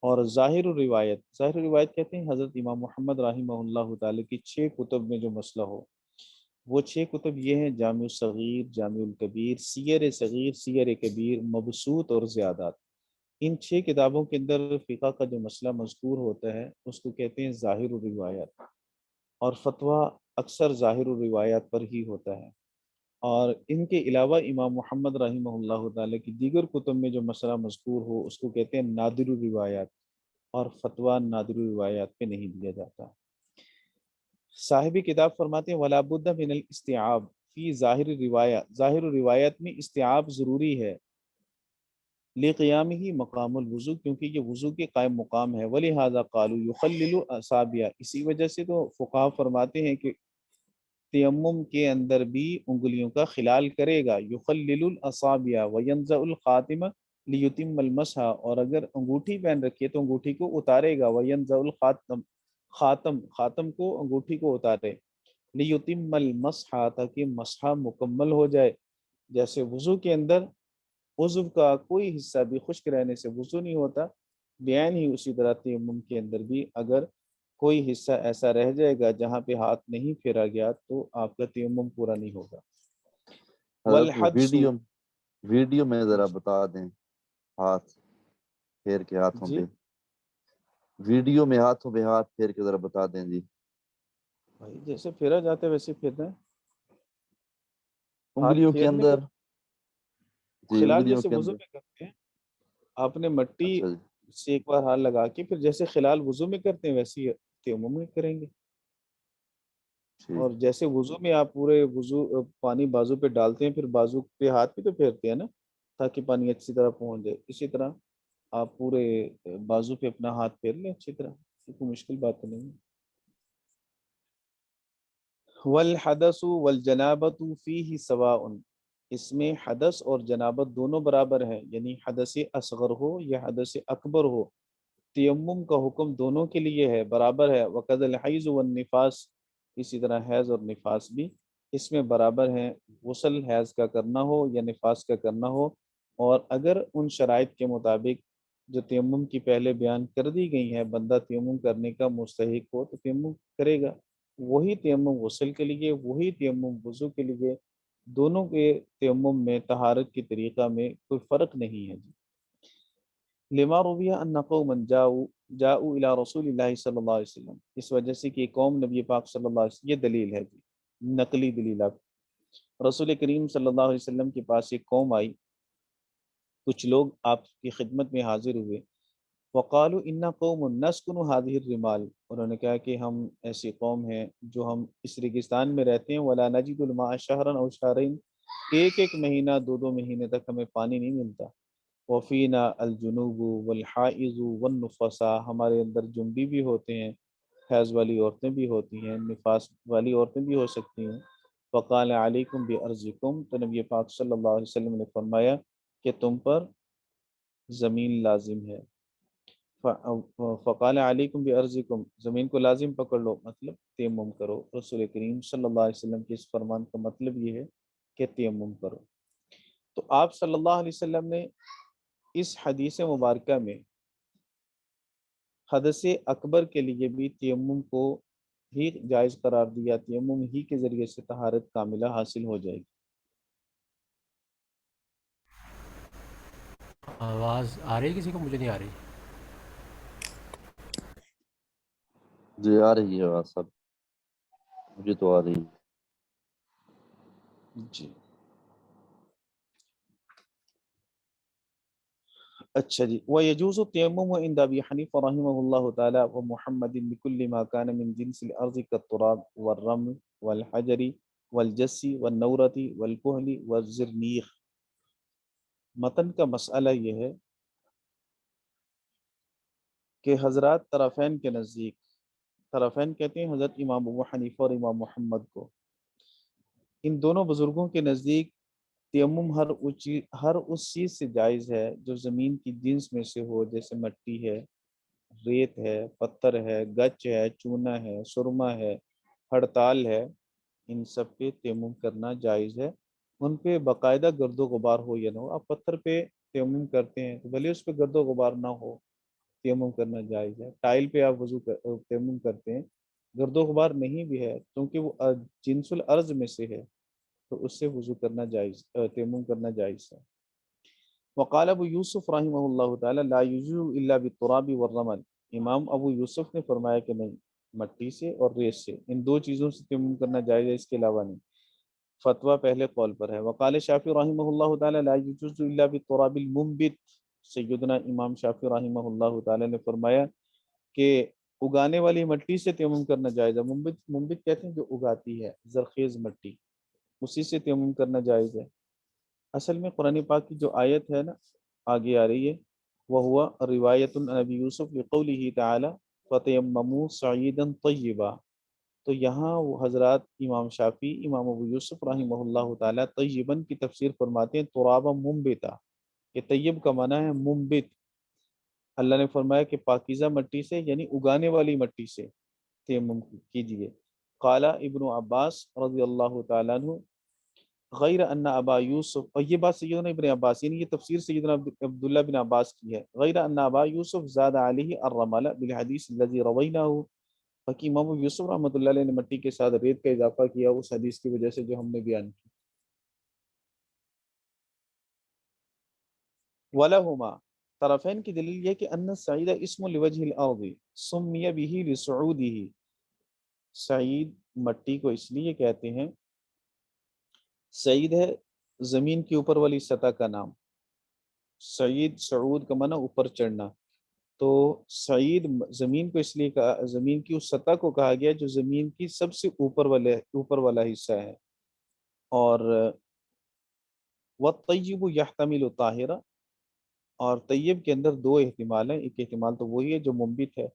اور ظاہر الروایت، ظاہر الروایت کہتے ہیں حضرت امام محمد رحمہ اللہ تعالی کی 6 کتب میں جو مسئلہ ہو، وہ 6 کتب یہ ہیں: جامع الصغیر، جامع الکبیر، سیر صغیر، سیر کبیر، مبسوط اور زیادات. ان 6 کتابوں کے اندر فقہ کا جو مسئلہ مذکور ہوتا ہے اس کو کہتے ہیں ظاہر الروایات، اور فتویٰ اکثر ظاہر الروایات پر ہی ہوتا ہے. اور ان کے علاوہ امام محمد رحمہ اللہ تعالیٰ کی دیگر کتب میں جو مسئلہ مذکور ہو اس کو کہتے ہیں نادر الروایات، اور فتویٰ نادر الروایات پہ نہیں دیا جاتا. صاحب کتاب فرماتے ہیں ولا بد من الاستیعاب فی ظاہر روایہ، ظاہر روایت میں استیعاب ضروری ہے، لقیامہ مقام الوضو، کیونکہ یہ وضو کے قائم مقام ہے. ولہذا قالوا یخلل اصابع، اسی وجہ سے تو فقہا فرماتے ہیں کہ تیمم کے اندر بھی انگلیوں کا خلال کرے گا. یخلل الاصابع وینزع الخاتم لیتم المسح، اور اگر انگوٹھی پہن رکھی ہے تو انگوٹھی کو اتارے گا، وینزع الخاتم، خاتم کو انگوٹھی کو اتارے، لیتم المسح، تاکہ مسح مکمل ہو جائے۔ جیسے وضو کے اندر عضو کا کوئی حصہ بھی خشک رہنے سے وضو نہیں ہوتا، بیان ہی اسی طرح تیمم کے اندر بھی اگر کوئی حصہ ایسا رہ جائے گا جہاں پہ ہاتھ نہیں پھیرا گیا تو آپ کا تیمم پورا نہیں ہوگا۔ حضرت وہ والحدس، ویڈیو میں ذرا بتا دیں، ہاتھ پھیر کے ہاتھوں جی پہ، ویڈیو میں ہاتھوں پہ ہاتھ پھیر کے ذرا بتا دیں جی۔ بھائی جیسے پھیرا جاتا ہے ویسے پھیرنا ہے، ہاتھ انگلیوں کے پھیرنے کا اندر، جی خلال انگلیوں جیسے کے وضو اندر، میں کرتے ہیں، آپ نے مٹی اچھا جی سے ایک بار ہاتھ لگا کے پھر جیسے خلال وضو میں کرتے ہیں ویسے ہی تیمم میں کریں گے۔ ٹھیک، اور جیسے وضو میں آپ پورے وضو پانی بازو پہ ڈالتے ہیں، پھر بازو پہ ہاتھ بھی تو پھیرتے ہیں نا تاکہ پانی اچھی طرح پہنچ جائے، اسی طرح آپ پورے بازو پہ اپنا ہاتھ پھیر لیں اچھی طرح، کوئی مشکل بات تو نہیں ہے۔ والحدث والجنابۃ فیہ سواء، اس میں حدث اور جنابت دونوں برابر ہیں، یعنی حدث اصغر ہو یا حدث اکبر ہو، تیمم کا حکم دونوں کے لیے ہے، برابر ہے۔ وقد الحیض والنفاس، اسی طرح حیض اور نفاس بھی اس میں برابر ہیں، غسل حیض کا کرنا ہو یا نفاس کا کرنا ہو، اور اگر ان شرائط کے مطابق جو تیمم کی پہلے بیان کر دی گئی ہیں بندہ تیمم کرنے کا مستحق ہو تو تیمم کرے گا، وہی تیمم غسل کے لیے، وہی تیمم وضو کے لیے، دونوں کے تیمم میں طہارت کے طریقہ میں کوئی فرق نہیں ہے جی۔ لما رویہ ان قوما جاؤ الی رسول اللہ صلی اللہ علیہ وسلم، اس وجہ سے کہ قوم نبی پاک صلی اللہ علیہ وسلم، یہ دلیل ہے جی، نقلی دلیل، آپ رسول کریم صلی اللہ علیہ وسلم کے پاس ایک قوم آئی، کچھ لوگ آپ کی خدمت میں حاضر ہوئے، وقالوا ان قوم نسکن هذه الرمال، انہوں نے کہا کہ ہم ایسی قوم ہیں جو ہم اس ریگستان میں رہتے ہیں، ولا نجد الماء شهرا او شهرين، ایک ایک مہینہ دو دو مہینے تک ہمیں پانی نہیں ملتا، وفینا الجنوب والحائض والنفساء، ہمارے اندر جنبی بھی ہوتے ہیں، حیض والی عورتیں بھی ہوتی ہیں، نفاس والی عورتیں بھی ہو سکتی ہیں، فقال علیکم بارضکم، تو نبی پاک صلی اللہ علیہ وسلم نے فرمایا کہ تم پر زمین لازم ہے، فقال علیکم بارضکم، زمین کو لازم پکڑ لو، مطلب تیمم کرو، رسول کریم صلی اللہ علیہ وسلم کے اس فرمان کا مطلب یہ ہے کہ تیمم کرو۔ تو آپ صلی اللہ علیہ وسلم نے اس حدیث مبارکہ میں حدث اکبر کے لیے بھی تیمم کو ہی جائز قرار دیا، تیمم ہی کے ذریعے سے طہارت کاملہ حاصل ہو جائے گی۔ آواز آ رہی ہے کسی کو؟ مجھے نہیں آ رہی۔ جی آ رہی ہے بات سب، مجھے تو آ رہی ہے۔ جی اچھا جی، وَيَجُوزُ التَّيَمُّمُ عِنْدَ أَبِي حَنِيفَةَ رَحِمَهُ اللَّهُ تَعَالَى وَمُحَمَّدٍ بِكُلِّ مَا كَانَ مِنْ جِنْسِ الْأَرْضِ كَالتُّرَابِ وَالرَّمْلِ وَالْحَجَرِ وَالْجَسِّ وَالنَّوْرَةِ وَالْكُحْلِ وَالزِّرْنِيخِ۔ متن کا مسئلہ یہ ہے کہ حضرات طرفین کے نزدیک، طرفین کہتے ہیں حضرت امام ابو حنیفہ اور امام محمد کو، ان دونوں بزرگوں کے نزدیک تیمم ہر اس چیز سے جائز ہے جو زمین کی جنس میں سے ہو، جیسے مٹی ہے، ریت ہے، پتھر ہے، گچ ہے، چونا ہے، سرما ہے، ہڑتال ہے، ان سب پہ تیمم کرنا جائز ہے، ان پہ باقاعدہ گرد و غبار ہو یا نہ ہو۔ آپ پتھر پہ تیمم کرتے ہیں تو بھلے اس پہ گرد و غبار نہ ہو، تیمم کرنا جائز ہے۔ ٹائل پہ آپ تیمم کرتے ہیں، گرد و غبار نہیں بھی ہے کیونکہ وہ جنس الارض میں سے ہے تو اس سے وضو کرنا جائز، تیمم کرنا جائز ہے۔ وقال ابو یوسف رحمہ اللہ تعالی لا یجوز الا بالتراب والرمل، امام ابو یوسف نے فرمایا کہ نہیں، مٹی سے اور ریت سے، ان دو چیزوں سے تیمم کرنا جائز ہے، اس کے علاوہ نہیں۔ فتویٰ پہلے قول پر ہے۔ وقال شافعی رحمہ اللہ تعالی لا یجوز الا بالتراب المنبت، سیدنا امام شافعی رحمہ اللہ تعالی نے فرمایا کہ اگانے والی مٹی سے تیمم کرنا جائز ہے۔ منبت کہتے ہیں جو اگاتی ہے، زرخیز مٹی، اسی سے تیمم کرنا جائز ہے۔ اصل میں قرآن پاک کی جو آیت ہے نا آگے آ رہی ہے، وہ ہوا روایت نبی یوسف لقولہ تعالی فتیمموا صعیدا طیبا، تو یہاں وہ حضرات امام شافعی، امام ابو یوسف رحمہ اللہ تعالی طیباً کی تفسیر فرماتے ہیں ترابا منبتا، کہ طیب کا معنی ہے منبت. اللہ نے فرمایا کہ پاکیزہ مٹی سے یعنی اگانے والی مٹی سے تیمم کیجیے. قال ابن عباس رضی اللہ تعالیٰ عنہ غیر ان ابا یوسف، اور یہ بات سیدنا ابن عباس یعنی یہ تفسیر سیدنا عبداللہ بن عباس کی ہے، غیر ان ابا یوسف زاد علیہ الرمل بالحدیث الذی رویناہ، کہ امام یوسف رحمۃ اللہ علیہ نے مٹی کے ساتھ ریت کا اضافہ کیا اس حدیث کی وجہ سے جو ہم نے بیان کی. ولہما، طرفین کی دلیل یہ کہ ان السعید اسم لوجہ الارض سمی به لصعودہ، سعید مٹی کو اس لیے کہتے ہیں، سعید ہے زمین کے اوپر والی سطح کا نام، سعید صعود کا معنی اوپر چڑھنا، تو سعید زمین کو اس لیے کہا، زمین کی اس سطح کو کہا گیا جو زمین کی سب سے اوپر والا حصہ ہے. اور والطیب یحتمل طاہرہ، اور طیب کے اندر دو احتمال ہیں، ایک احتمال تو وہی ہے جو منبت ہے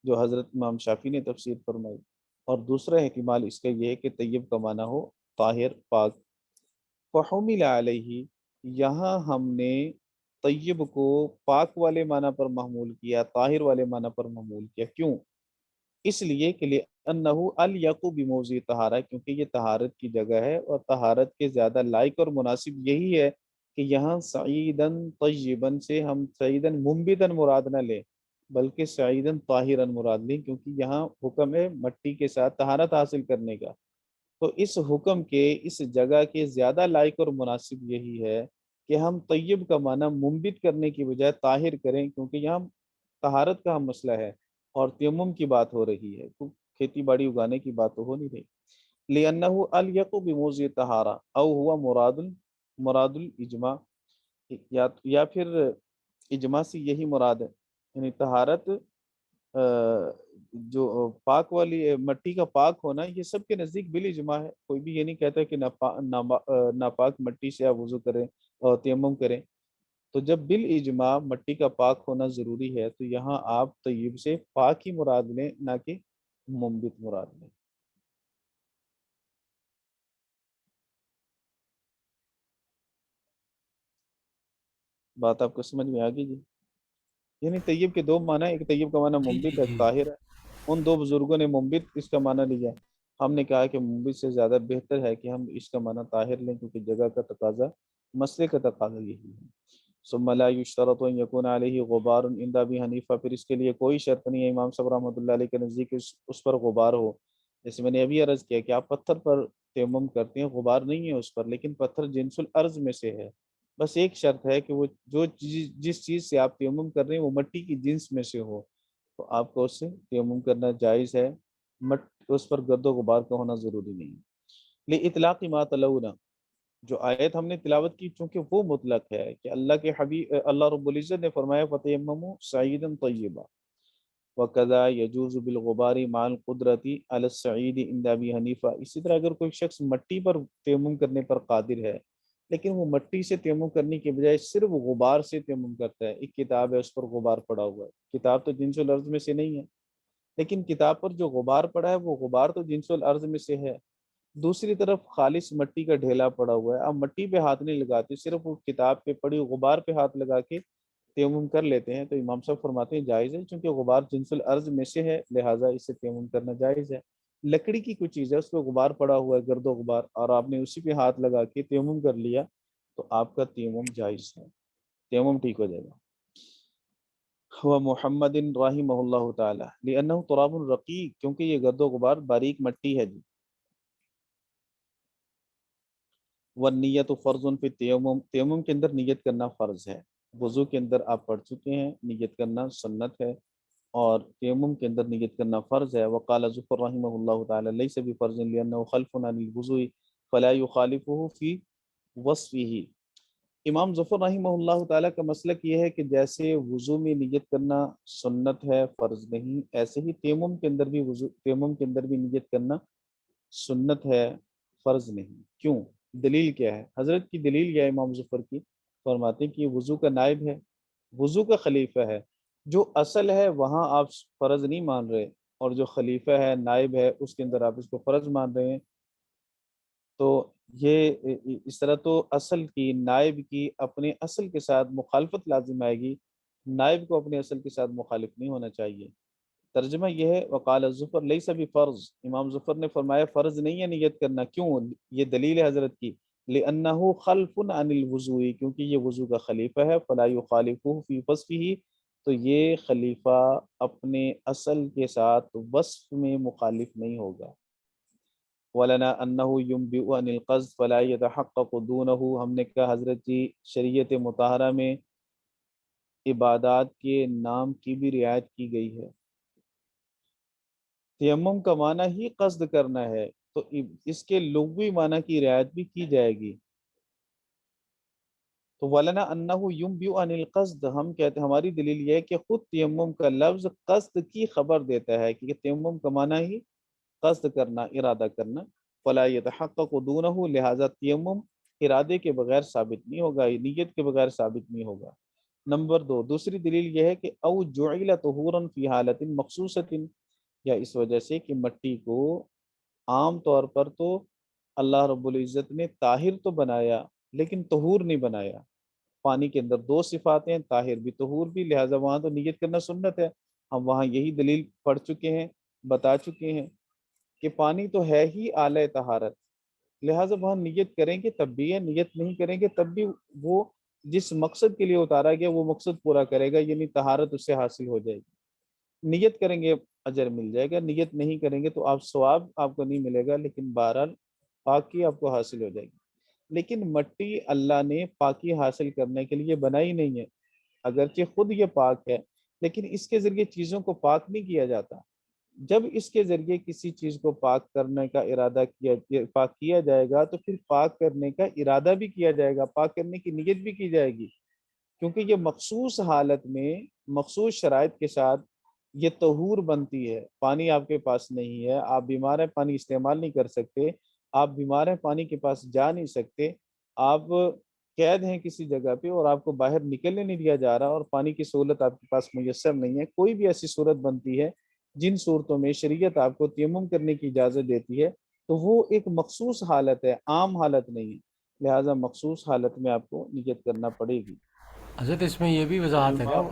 جو حضرت امام شافعی نے تفسیر فرمائی، اور دوسرا احتمال اس کا یہ ہے کہ طیب کا معنی ہو طاہر پاک. فحمل علیہ، یہاں ہم نے طیب کو پاک والے معنی پر محمول کیا، طاہر والے معنی پر محمول کیا. کیوں؟ اس لیے کہ لأنہ الیق بموضع طہارہ، کیونکہ یہ طہارت کی جگہ ہے اور طہارت کے زیادہ لائق اور مناسب یہی ہے کہ یہاں سعیدن طیبن سے ہم سعیدن منبتن مراد نہ لیں بلکہ سعیدن طاہرن مراد لیں، کیونکہ یہاں حکم ہے مٹی کے ساتھ طہارت حاصل کرنے کا. تو اس حکم کے اس جگہ کے زیادہ لائق اور مناسب یہی ہے کہ ہم طیب کا معنی منبت کرنے کی بجائے طاہر کریں، کیونکہ یہاں طہارت کا ہم مسئلہ ہے اور تیمم کی بات ہو رہی ہے، تو کھیتی باڑی اگانے کی بات تو ہو نہیں رہی. لِأَنَّهُ أَلْيَقُ بِمَوْضِعِ طَهَارَةٍ أَوْ هُوَ مراد الاجماع، یا پھر اجماع سے یہی مراد ہے، یعنی طہارت جو پاک والی مٹی کا پاک ہونا یہ سب کے نزدیک بالاجماع ہے. کوئی بھی یہ نہیں کہتا کہ ناپاک مٹی سے آپ وضو کریں اور تیمم کریں. تو جب بالاجماع مٹی کا پاک ہونا ضروری ہے تو یہاں آپ طیب سے پاک ہی مراد لیں نہ کہ منبت مراد لیں. بات آپ کو سمجھ میں آ گئی جی؟ یعنی طیب کے دو معنی، ایک طیب کا معنی منبت ہے، طاہر ہے. ان دو بزرگوں نے منبت اس کا معنی لیا، ہم نے کہا کہ منبت سے زیادہ بہتر ہے کہ ہم اس کا معنی طاہر لیں، کیونکہ جگہ کا تقاضا، مسئلے کا تقاضا یہی ہے. ثم لا یشترط ان یکون علیہ غبار عند ابی حنیفہ، پھر اس کے لیے کوئی شرط نہیں ہے امام صاحب رحمۃ اللہ علیہ کے نزدیک اس پر غبار ہو. جیسے میں نے ابھی عرض کیا کہ آپ پتھر پر تیمم کرتے ہیں، غبار نہیں ہے اس پر، لیکن پتھر جنس الارض میں سے ہے. بس ایک شرط ہے کہ وہ جس چیز سے آپ تیمم کر رہے ہیں وہ مٹی کی جنس میں سے ہو، تو آپ کو اس سے تیمم کرنا جائز ہے، اس پر گرد و غبار کا ہونا ضروری نہیں. لِإِطْلَاقِ مَا تَلَوْنَا، جو آیت ہم نے تلاوت کی چونکہ وہ مطلق ہے کہ اللہ کے حبیب اللہ رب العزت نے فرمایا فَتَيَمَّمُوا صَعِيدًا طَيِّبًا وَكَذَا يَجُوزُ بِالْغُبَارِ مَعَ الْقُدْرَةِ عَلَى الصَّعِيدِ عِنْدَ أَبِي حنیفہ. اسی طرح اگر کوئی شخص مٹی پر تیمم کرنے پر قادر ہے لیکن وہ مٹی سے تیمم کرنے کے بجائے صرف غبار سے تیمم کرتا ہے، ایک کتاب ہے اس پر غبار پڑا ہوا ہے، کتاب تو جنس الارض میں سے نہیں ہے لیکن کتاب پر جو غبار پڑا ہے وہ غبار تو جنس الارض میں سے ہے، دوسری طرف خالص مٹی کا ڈھیلا پڑا ہوا ہے، آپ مٹی پہ ہاتھ نہیں لگاتے، صرف وہ کتاب پہ پڑی غبار پہ ہاتھ لگا کے تیمم کر لیتے ہیں، تو امام صاحب فرماتے ہیں جائز ہے، چونکہ غبار جنس الارض میں سے ہے لہٰذا اس سے تیمم کرنا جائز ہے. لکڑی کی کوئی چیز ہے اس پہ غبار پڑا ہوا ہے، گرد و غبار، اور آپ نے اسی پہ ہاتھ لگا کے تیمم کر لیا تو آپ کا تیمم جائز ہے، تیمم ٹھیک ہو جائے گا. وہ محمد رحمہ اللہ تعالی لأنہ تراب رقیق، کیونکہ یہ گرد و غبار باریک مٹی ہے جی. والنیت فرض فی التیمم، تیمم کے اندر نیت کرنا فرض ہے. وضو کے اندر آپ پڑھ چکے ہیں نیت کرنا سنت ہے، اور تیمم کے اندر نیت کرنا فرض ہے. وقال ظفر رحمہ اللہ تعالی لیس بفرض لأنه خلف عن الوضوء فلا يخالفه فی وصفه. امام ظفر رحمہ اللہ تعالیٰ کا مسلک یہ ہے کہ جیسے وضو میں نیت کرنا سنت ہے فرض نہیں، ایسے ہی تیمم کے اندر بھی تیمم کے اندر بھی نیت کرنا سنت ہے فرض نہیں. کیوں؟ دلیل کیا ہے؟ حضرت کی دلیل کیا ہے امام ظفر کی؟ فرماتے ہیں کہ یہ وضو کا نائب ہے، وضو کا خلیفہ ہے، جو اصل ہے وہاں آپ فرض نہیں مان رہے، اور جو خلیفہ ہے نائب ہے اس کے اندر آپ اس کو فرض مان رہے ہیں. تو یہ اس طرح تو اصل کی نائب کی اپنے اصل کے ساتھ مخالفت لازم آئے گی، نائب کو اپنے اصل کے ساتھ مخالف نہیں ہونا چاہیے۔ ترجمہ یہ ہے وقال ظفر لیس بفرض، امام ظفر نے فرمایا فرض نہیں ہے نیت کرنا، کیوں؟ یہ دلیل ہے حضرت کی، لأنہ خلف عن الوضوء، کیونکہ یہ وضو کا خلیفہ ہے، فلا یخالفہ فی وصفہ، تو یہ خلیفہ اپنے اصل کے ساتھ وصف میں مخالف نہیں ہوگا۔ ولنا انہ ينبئ عن القصد فلا يتحقق دونہ، ہم نے کہا حضرت جی شریعت مطہرہ میں عبادات کے نام کی بھی رعایت کی گئی ہے۔ تیمم کا معنی ہی قصد کرنا ہے، تو اس کے لغوی معنی کی رعایت بھی کی جائے گی۔ تو ولنا انہ ينبئ عن القصد، ہم کہتے ہیں ہماری دلیل یہ ہے کہ خود تیمم کا لفظ قصد کی خبر دیتا ہے کہ تیمم کا معنی ہی قصد کرنا، ارادہ کرنا، فلا يتحقق دونہ، لہذا تیمم ارادے کے بغیر ثابت نہیں ہوگا، نیت کے بغیر ثابت نہیں ہوگا۔ نمبر 2، دوسری دلیل یہ ہے کہ او جعل طہورا فی حالت مخصوصۃ، یا اس وجہ سے کہ مٹی کو عام طور پر تو اللہ رب العزت نے طاہر تو بنایا لیکن طہور نہیں بنایا۔ پانی کے اندر دو صفات ہیں، طاہر بھی طہور بھی، لہٰذا وہاں تو نیت کرنا سنت ہے۔ ہم وہاں یہی دلیل پڑھ چکے ہیں، بتا چکے ہیں کہ پانی تو ہے ہی اعلی طہارت، لہٰذا وہاں نیت کریں گے تب بھی ہے، نیت نہیں کریں گے تب بھی وہ جس مقصد کے لیے اتارا گیا وہ مقصد پورا کرے گا، یعنی طہارت اس سے حاصل ہو جائے گی۔ نیت کریں گے اجر مل جائے گا، نیت نہیں کریں گے تو آپ ثواب آپ کو نہیں ملے گا، لیکن بہرحال پاکی آپ کو حاصل ہو جائے گی۔ لیکن مٹی اللہ نے پاکی حاصل کرنے کے لیے بنائی نہیں ہے، اگرچہ خود یہ پاک ہے لیکن اس کے ذریعے چیزوں کو پاک نہیں کیا جاتا۔ جب اس کے ذریعے کسی چیز کو پاک کرنے کا ارادہ پاک کیا جائے گا تو پھر پاک کرنے کا ارادہ بھی کیا جائے گا، پاک کرنے کی نیت بھی کی جائے گی، کیونکہ یہ مخصوص حالت میں مخصوص شرائط کے ساتھ یہ طہور بنتی ہے۔ پانی آپ کے پاس نہیں ہے، آپ بیمار ہیں، پانی استعمال نہیں کر سکتے، آپ بیمار ہیں، پانی کے پاس جا نہیں سکتے، آپ قید ہیں کسی جگہ پہ اور آپ کو باہر نکلنے نہیں دیا جا رہا اور پانی کی سہولت آپ کے پاس میسر نہیں ہے، کوئی بھی ایسی صورت بنتی ہے جن صورتوں میں شریعت آپ کو تیمم کرنے کی اجازت دیتی ہے تو وہ ایک مخصوص حالت ہے، عام حالت نہیں ہے، لہٰذا مخصوص حالت میں آپ کو نیت کرنا پڑے گی۔ حضرت اس میں یہ بھی وضاحت ہے کیا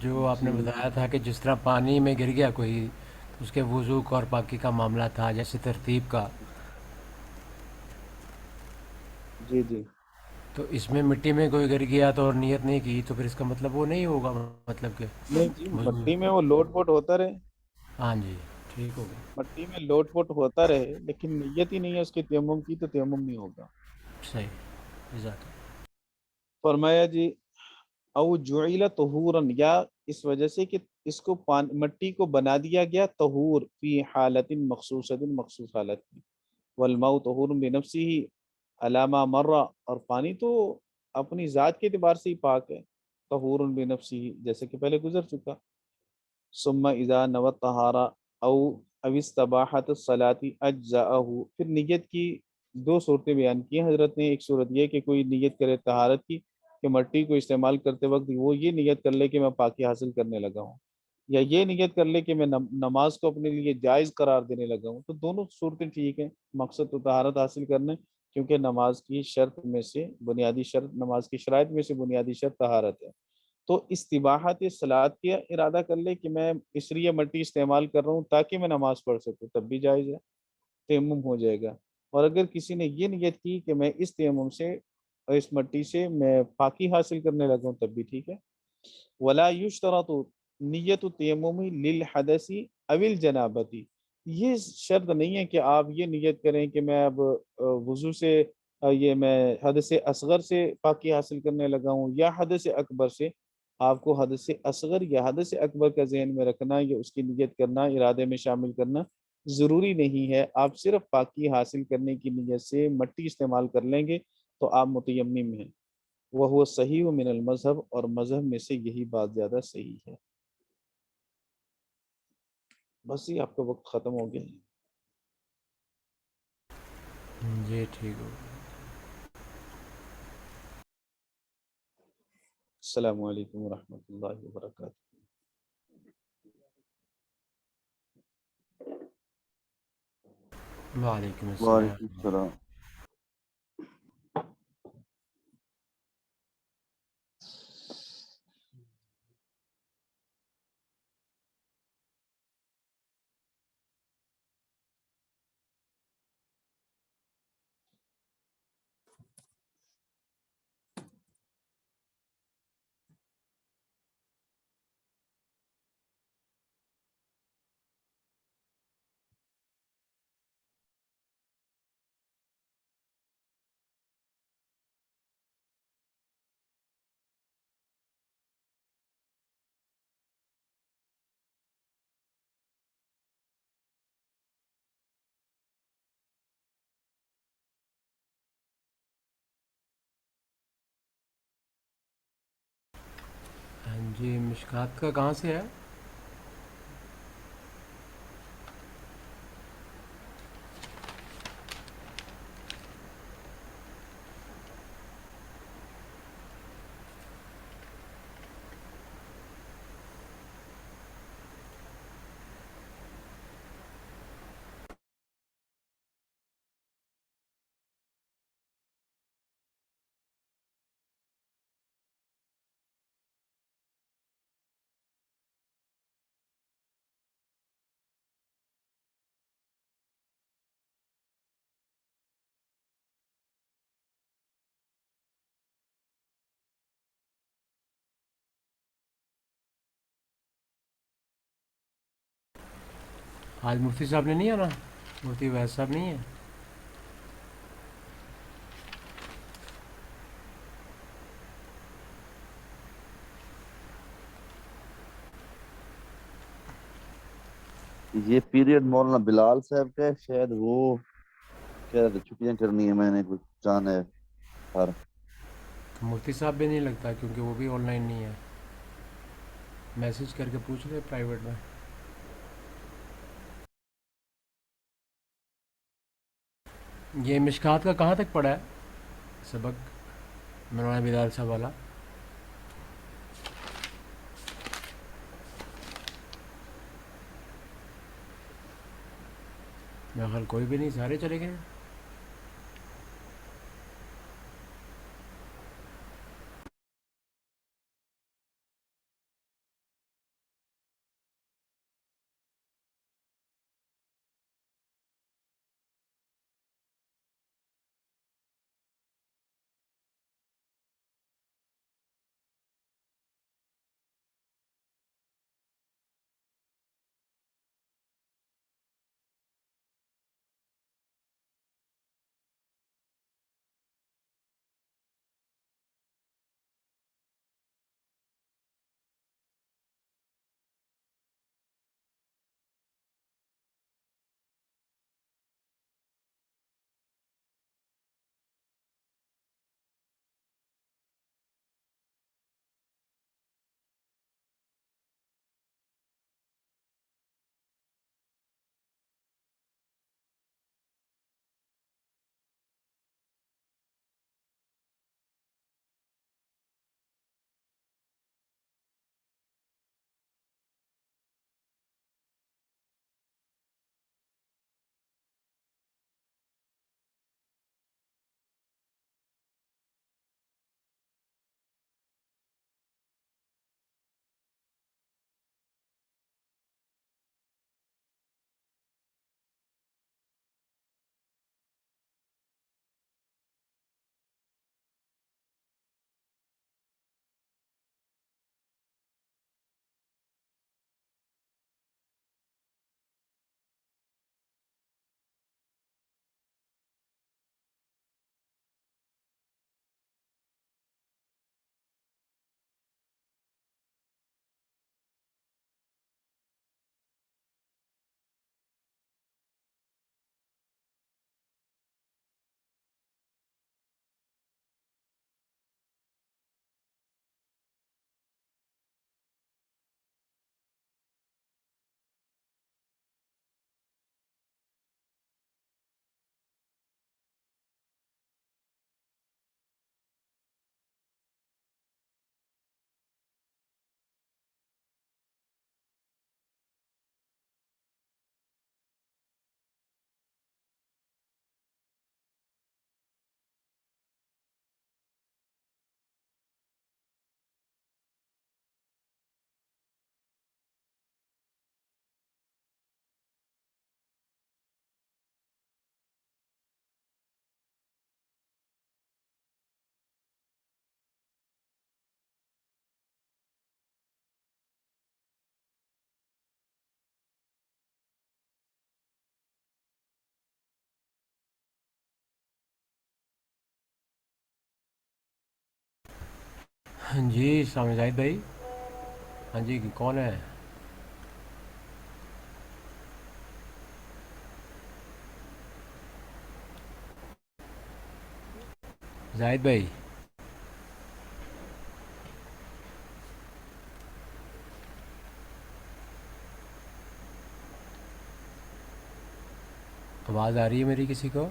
جو آپ نے جی بتایا تھا کہ جس طرح پانی میں گر گیا کوئی، اس کے وضو کا اور پاکی کا معاملہ تھا جیسے ترتیب کا، جی جی تو اس میں مٹی میں کوئی گر گیا تو اور نیت نہیں کی تو پھر اس کا مطلب وہ نہیں ہوگا، مطلب کہ نہیں جی، وضو، مٹی میں وہ لوٹ پوٹ ہوتا رہے، ہاں جی ٹھیک ہوگا، مٹی میں لوٹ پوٹ ہوتا رہے لیکن نیت ہی نہیں ہے اس کے تیمم کی تو تیمم نہیں ہوگا۔ صحیح جزاک اللہ۔ فرمایا جی او جعل طہورا، یا اس وجہ سے کہ اس کو مٹی کو بنا دیا گیا طہور فی حالت مخصوصۃ، مخصوص حالت میں، والماء طہور بنفسہ علامہ مرہ، اور پانی تو اپنی ذات کے اعتبار سے ہی پاک ہے، طہور بنفسہ جیسے کہ پہلے گزر چکا۔ ثم اذا نوت طہارہ او استباحت الصلاۃ اجزاءہ، پھر نیت کی دو صورتیں بیان کی ہیں حضرت نے، ایک صورت یہ کہ کوئی نیت کرے طہارت کی کہ مٹی کو استعمال کرتے وقت وہ یہ نیت کر لے کہ میں پاکی حاصل کرنے لگا ہوں، یا یہ نیت کر لے کہ میں نماز کو اپنے لیے جائز قرار دینے لگا ہوں، تو دونوں صورتیں ٹھیک ہیں، مقصد تو طہارت حاصل کرنا ہے، کیونکہ نماز کی شرط میں سے بنیادی شرط، نماز کی شرائط میں سے بنیادی شرط طہارت ہے۔ تو استباحت صلاۃ کا ارادہ کر لے کہ میں اس لیے مٹی استعمال کر رہا ہوں تاکہ میں نماز پڑھ سکوں، تب بھی جائز ہے، تیمم ہو جائے گا۔ اور اگر کسی نے یہ نیت کی کہ میں اس تیمم سے اور اس مٹی سے میں پاکی حاصل کرنے لگا ہوں، تب بھی ٹھیک ہے۔ ولا یشترط نیت التیمم للحدث او الجنابۃ، یہ شرط نہیں ہے کہ آپ یہ نیت کریں کہ میں اب وضو سے یہ میں حدث اصغر سے پاکی حاصل کرنے لگا ہوں یا حدث اکبر سے، آپ کو حدث اصغر یا حدث اکبر کا ذہن میں رکھنا یا اس کی نیت کرنا، ارادے میں شامل کرنا ضروری نہیں ہے، آپ صرف پاکی حاصل کرنے کی نیت سے مٹی استعمال کر لیں گے تو آپ متیمم ہیں، وہ صحیح من المذہب، اور مذہب میں سے یہی بات زیادہ صحیح ہے۔ بس یہ آپ کا وقت ختم ہو گیا۔ جی ٹھیک ہوگا۔ السلام علیکم ورحمۃ اللہ وبرکاتہ۔ وعلیکم السلام۔ وعلیکم السلام۔ جی مشکات کا کہاں سے ہے؟ آج مفتی صاحب نے نہیں آنا؟ مفتی ویس صاحب نہیں ہیں؟ یہ پیریڈ مولانا بلال صاحب کا ہے، شاید وہ کہہ رہے تھے چھٹیاں کرنی ہے، میں نے کچھ جانا ہے سر۔ تو مفتی صاحب بھی نہیں لگتا کیونکہ وہ بھی آن لائن نہیں ہے، میسج کر کے پوچھ لے پرائیویٹ میں۔ یہ مشکات کا کہاں تک پڑھا ہے سبق مولانا بلال صاحب والا؟ میرا خیال کوئی بھی نہیں، سارے چلے گئے۔ ہاں جی سامع زاہد بھائی، ہاں جی کون ہے؟ زاہد بھائی آواز آ رہی ہے میری کسی کو؟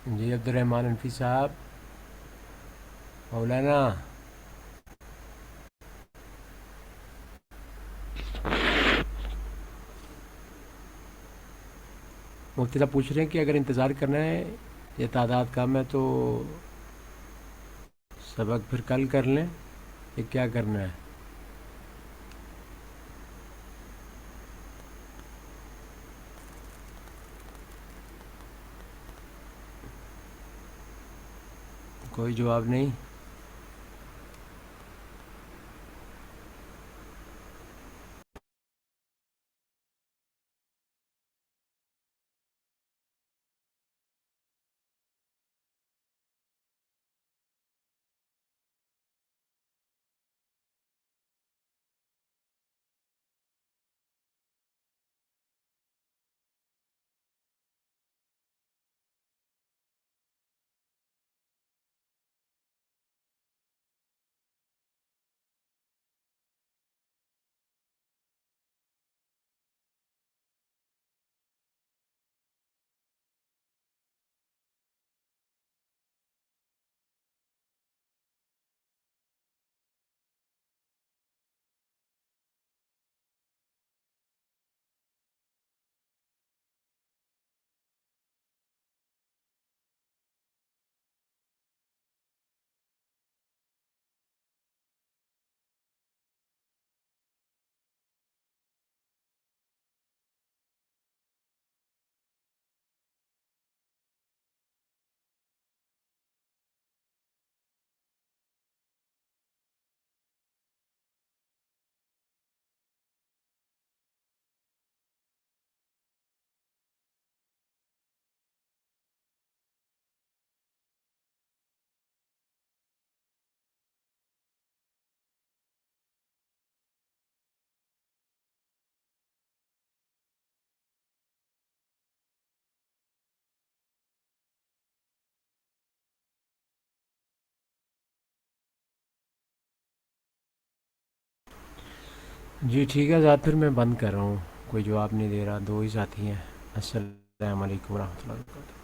جی عبد الرحمن انفی صاحب، مولانا مفتی صاحب پوچھ رہے ہیں کہ اگر انتظار کرنا ہے یا تعداد کم ہے تو سبق پھر کل کر لیں یا کیا کرنا ہے؟ کوئی جواب نہیں؟ جی ٹھیک ہے ذات، پھر میں بند کر رہا ہوں، کوئی جواب نہیں دے رہا، دو ہی ساتھی ہیں۔ السلام علیکم ورحمۃ اللہ وبرکاتہ۔